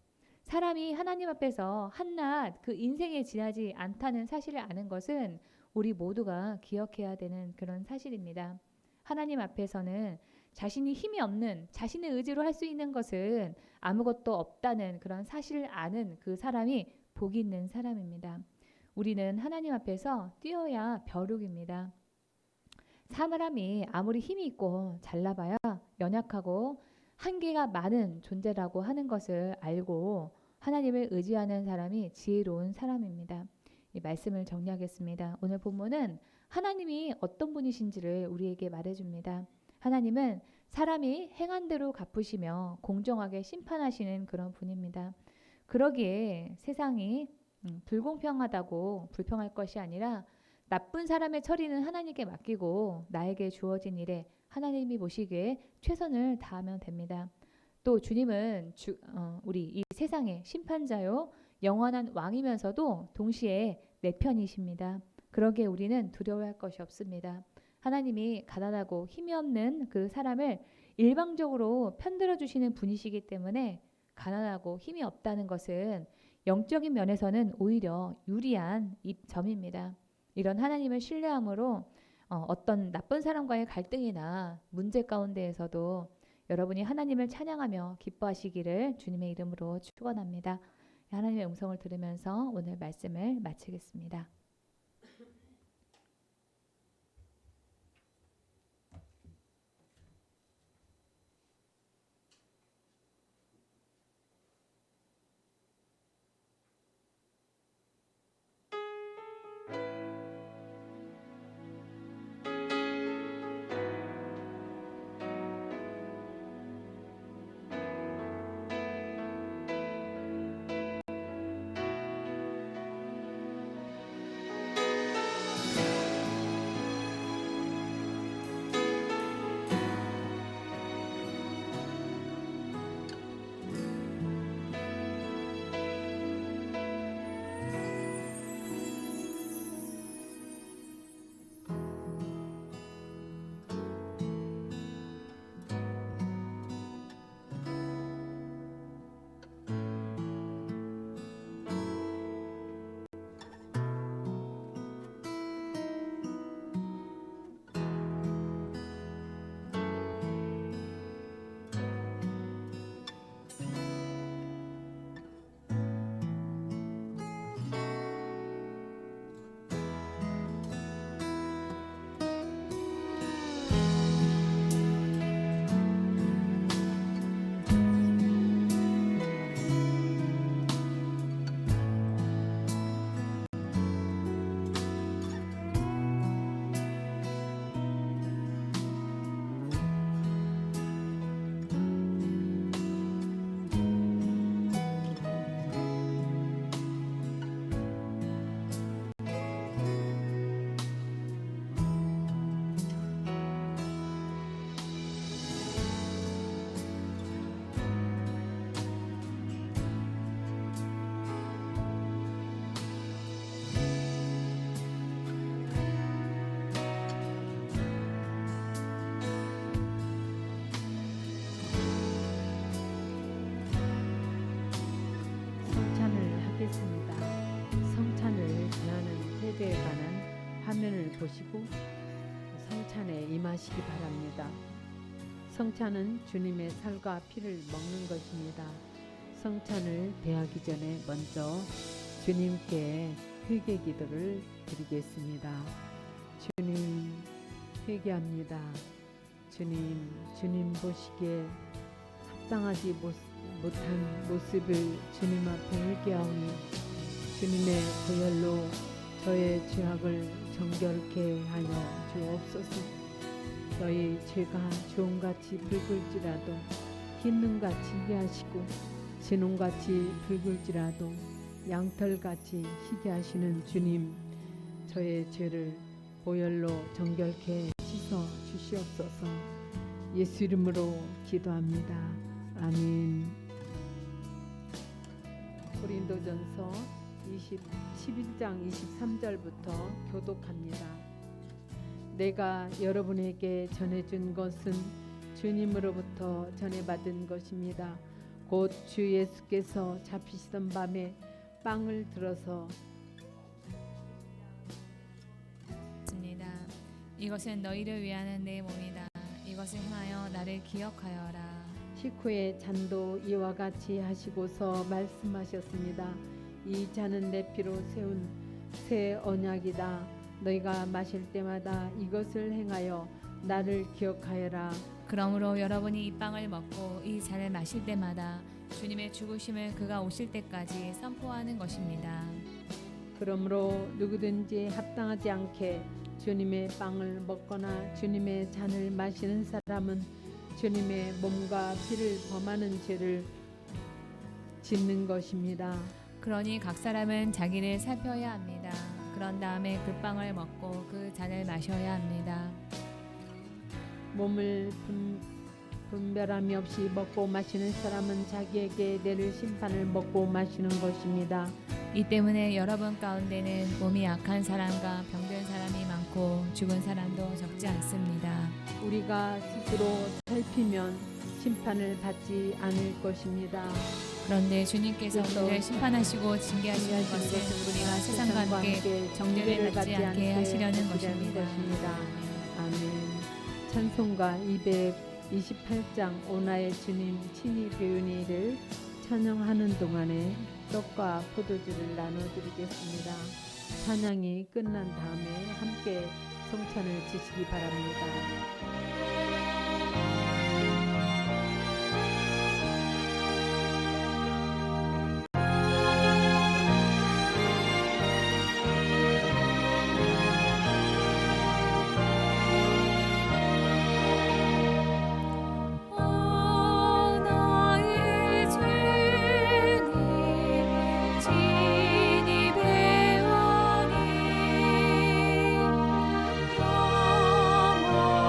사람이 하나님 앞에서 한낱 그 인생에 지나지 않다는 사실을 아는 것은 우리 모두가 기억해야 되는 그런 사실입니다. 하나님 앞에서는 자신이 힘이 없는 자신의 의지로 할 수 있는 것은 아무것도 없다는 그런 사실을 아는 그 사람이 복이 있는 사람입니다. 우리는 하나님 앞에서 뛰어야 벼룩입니다. 사람이 아무리 힘이 있고 잘나봐야 연약하고 한계가 많은 존재라고 하는 것을 알고 하나님을 의지하는 사람이 지혜로운 사람입니다. 이 말씀을 정리하겠습니다. 오늘 본문은 하나님이 어떤 분이신지를 우리에게 말해줍니다. 하나님은 사람이 행한 대로 갚으시며 공정하게 심판하시는 그런 분입니다. 그러기에 세상이 불공평하다고 불평할 것이 아니라 나쁜 사람의 처리는 하나님께 맡기고 나에게 주어진 일에 하나님이 보시기에 최선을 다하면 됩니다. 또 주님은 우리 이 세상의 심판자요 영원한 왕이면서도 동시에 내 편이십니다. 그러기에 우리는 두려워할 것이 없습니다. 하나님이 가난하고 힘이 없는 그 사람을 일방적으로 편들어 주시는 분이시기 때문에 가난하고 힘이 없다는 것은 영적인 면에서는 오히려 유리한 점입니다. 이런 하나님을 신뢰함으로 어떤 나쁜 사람과의 갈등이나 문제 가운데에서도 여러분이 하나님을 찬양하며 기뻐하시기를 주님의 이름으로 축원합니다. 하나님의 음성을 들으면서 오늘 말씀을 마치겠습니다. 하겠습니다. 성찬을 지나는 태도에 관한 화면을 보시고 성찬에 임하시기 바랍니다. 성찬은 주님의 살과 피를 먹는 것입니다. 성찬을 대하기 전에 먼저 주님께 회개 기도를 드리겠습니다. 주님, 회개합니다. 주님 보시기에 합당하지 못한 모습을 주님 앞에 회개하오니 주님의 보혈로 저의 죄악을 정결케 하여 주옵소서. 저희 죄가 주홍같이 붉을지라도 흰눈같이 희게 하시고 진홍같이 붉을지라도 양털같이 희게 하시는 주님, 저의 죄를 보혈로 정결케 씻어 주시옵소서. 예수 이름으로 기도합니다. 아멘. 고린도전서 11장 23절부터 교독합니다. 내가 여러분에게 전해준 것은 주님으로부터 전해받은 것입니다. 곧 주 예수께서 잡히시던 밤에 빵을 들어서 이것은 너희를 위하는 내 몸이다. 이것을 행하여 나를 기억하여라. 식후에 잔도 이와 같이 하시고서 말씀하셨습니다. 이 잔은 내 피로 세운 새 언약이다. 너희가 마실 때마다 이것을 행하여 나를 기억하여라. 그러므로 여러분이 이 빵을 먹고 이 잔을 마실 때마다 주님의 죽으심을 그가 오실 때까지 선포하는 것입니다. 그러므로 누구든지 합당하지 않게 주님의 빵을 먹거나 주님의 잔을 마시는 사람은 주님의 몸과 피를 범하는 죄를 짓는 것입니다. 그러니 각 사람은 자기를 살펴야 합니다. 그런 다음에 그 빵을 먹고 그 잔을 마셔야 합니다. 몸을 분별함이 없이 먹고 마시는 사람은 자기에게 내릴 심판을 먹고 마시는 것입니다. 이 때문에 여러분 가운데는 몸이 약한 사람과 병든 사람이 많고 죽은 사람도 적지 않습니다. 우리가 스스로 살피면 심판을 받지 않을 것입니다. 그런데 주님께서 우리를 심판하시고 징계하시는 것은 우리가 세상과 함께 정죄를 받지 않게 하시려는 것입니다. 아멘. 찬송가 228장 오나의 주님 친히 배우니를 찬양하는 동안에 떡과 포도주를 나눠드리겠습니다. 찬양이 끝난 다음에 함께 성찬을 드시기 바랍니다.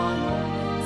영원한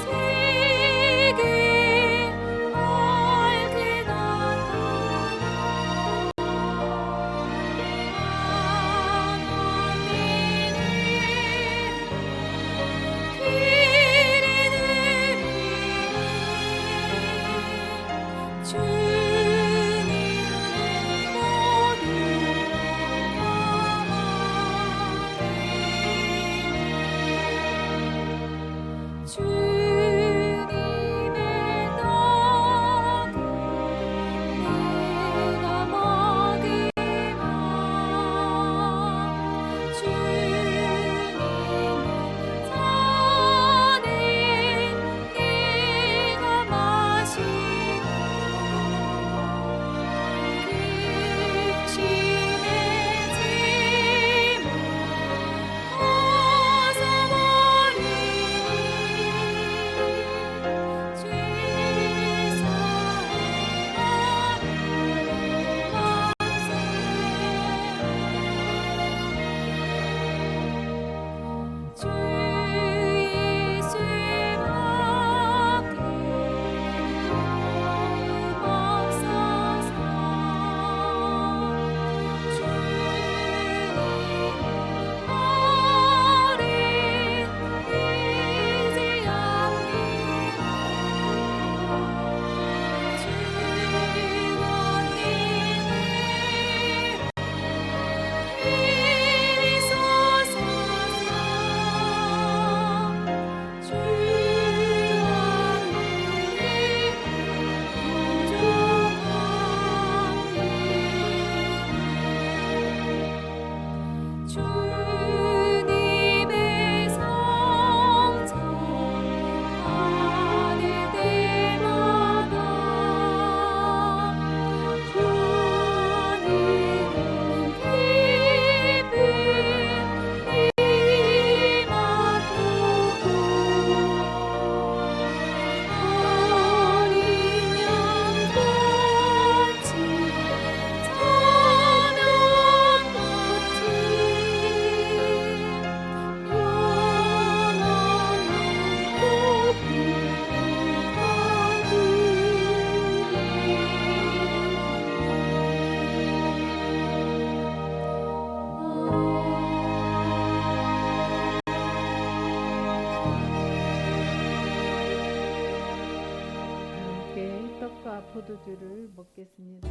떡과 포도주를 먹겠습니다.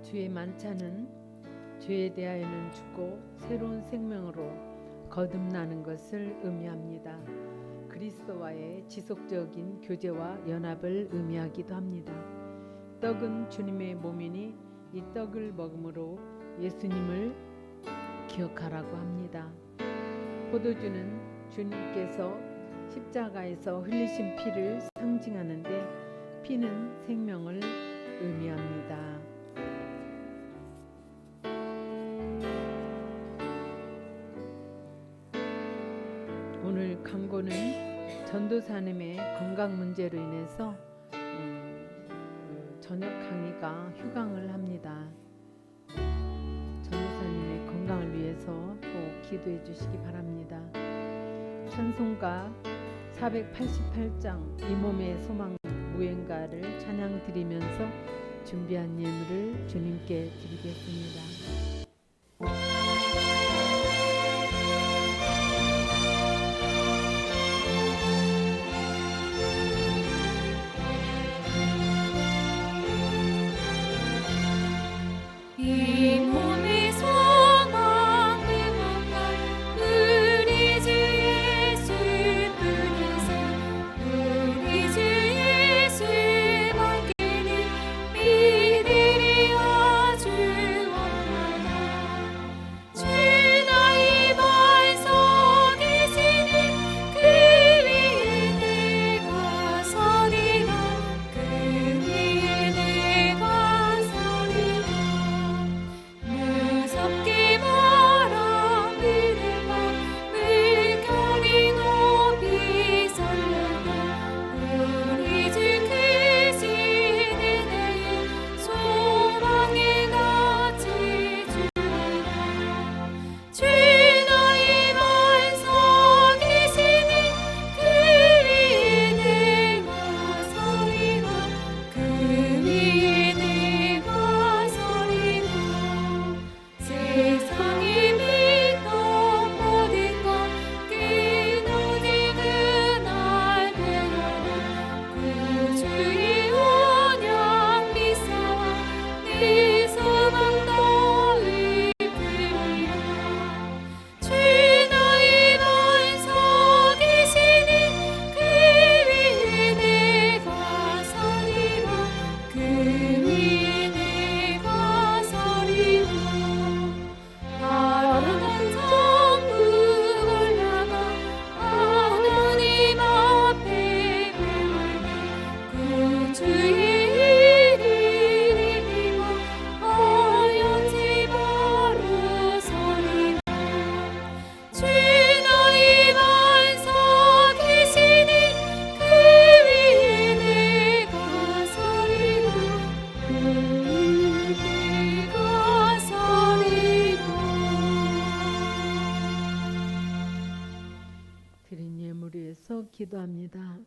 주의 만찬은 죄에 대하여는 죽고 새로운 생명으로 거듭나는 것을 의미합니다. 그리스도와의 지속적인 교제와 연합을 의미하기도 합니다. 떡은 주님의 몸이니 이 떡을 먹음으로 예수님을 기억하라고 합니다. 포도주는 주님께서 십자가에서 흘리신 피를 상징하는데 피는 생명을 의미합니다. 오늘 강고는 전도사님의 건강 문제로 인해서 저녁 강의가 휴강을 합니다. 전도사님의 건강을 위해서 꼭 기도해 주시기 바랍니다. 찬송가 488장 이 몸의 소망 무엔가를 찬양 드리면서 준비한 예물을 주님께 드리겠습니다. 이 몸의 소망 무언가 우리 주 예수뿐이서 우리 주 예수밖에는 믿으리여 주옵나이다. 주 너희 반석이시니 그 위에 내가 서리라. 그 위에 내가 서리라. 무섭게 바람이는 날 물결이 높이 설레고 우리 주 크신 은혜의 소망에 같이 주리라. 주 너희 반석이시니 그 위에 내가 서리라. 그 위에 내가 서리라. 세상이 믿던 모든 것 끊어진 그날 되어라. 구주의 언약 미사와 네 소망 너희 품이라. 주 너희 반석이시니 그 위에 내가 서리라. 그 위에 내가 서리라. 파란 천국 올라가 하나님 앞에 배우니 구주의 이름을 힘입어 하얀지 바로 서리라. 주 너희 반석이시니 그 위에 내가 서리라. 그 위에 내가 서리라. 드린 예물 위해서 기도합니다.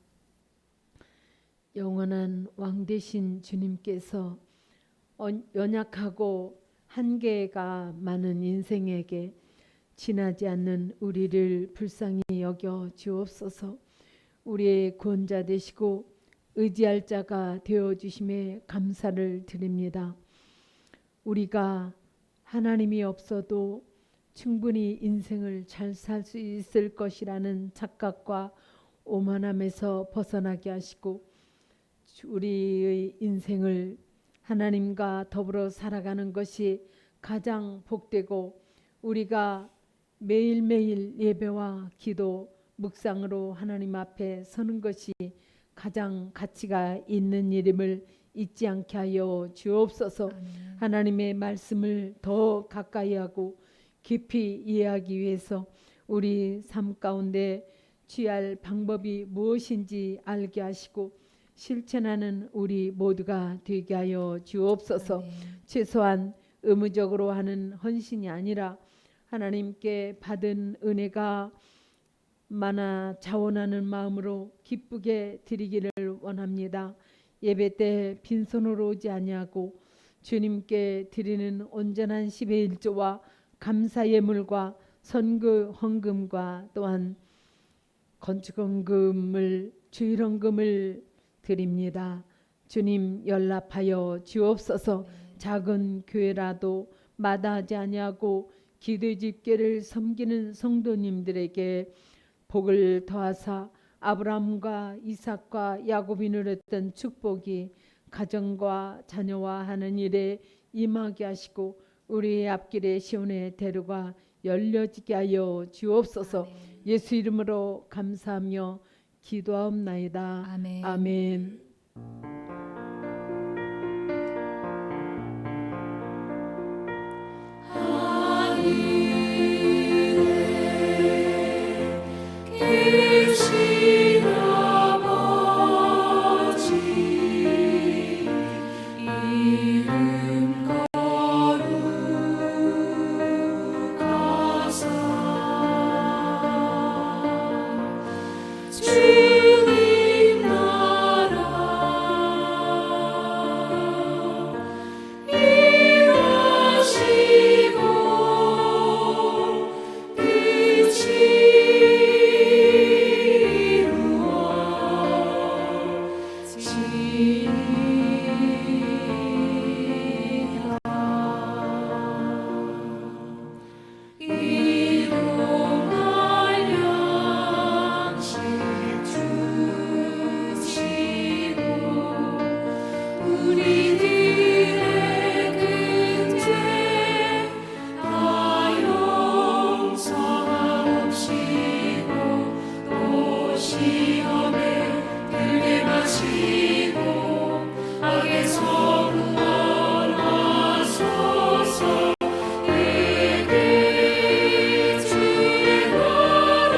영원한 왕 되신 주님께서 연약하고 한계가 많은 인생에게 지나지 않는 우리를 불쌍히 여겨 주옵소서. 우리의 구원자 되시고 의지할 자가 되어 주심에 감사를 드립니다. 우리가 하나님이 없어도 충분히 인생을 잘 살 수 있을 것이라는 착각과 오만함에서 벗어나게 하시고 우리의 인생을 하나님과 더불어 살아가는 것이 가장 복되고 우리가 매일매일 예배와 기도, 묵상으로 하나님 앞에 서는 것이 가장 가치가 있는 일임을 잊지 않게 하여 주옵소서. 하나님의 말씀을 더 가까이 하고 깊이 이해하기 위해서 우리 삶 가운데 취할 방법이 무엇인지 알게 하시고 실천하는 우리 모두가 되게 하여 주옵소서. 아멘. 최소한 의무적으로 하는 헌신이 아니라 하나님께 받은 은혜가 많아 자원하는 마음으로 기쁘게 드리기를 원합니다. 예배 때 빈손으로 오지 아니하고 주님께 드리는 온전한 10의 1조와 감사 예물과 선교 헌금과 또한 건축헌금을 주일헌금을 드립니다. 주님 연락하여 주옵소서. 작은 교회라도 마다하지 아니하고 기도 집회를 섬기는 성도님들에게 복을 더하사 아브라함과 이삭과 야곱이 누렸던 축복이 가정과 자녀와 하는 일에 임하게 하시고 우리의 앞길에 시온의 대로가 열려지게 하여 주옵소서. 아멘. 예수 이름으로 감사하며 기도하옵나이다. 아멘. 아멘. 계신 아버지 이름 거룩하사 주님 나라 임하시고 빛이 우리들의 그때 다 용서하옵시고 또 시험에 들게 마시고 악에서 구원하소서. 내게 주의 나라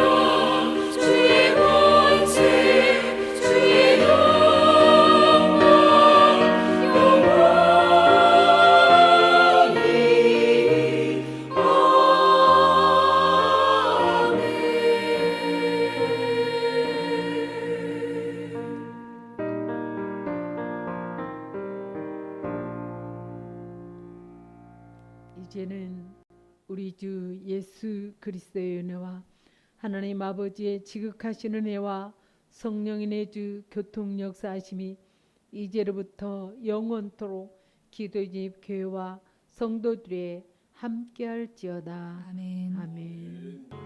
주의 권세 주의 영광 영원히 이제는 우리 주 예수 그리스도의 은혜와 하나님 아버지의 지극하신 은혜와 성령인의 주 교통 역사하심이 이제로부터 영원토록 기도집 교회와 성도들의 함께할지어다. 아멘. 아멘.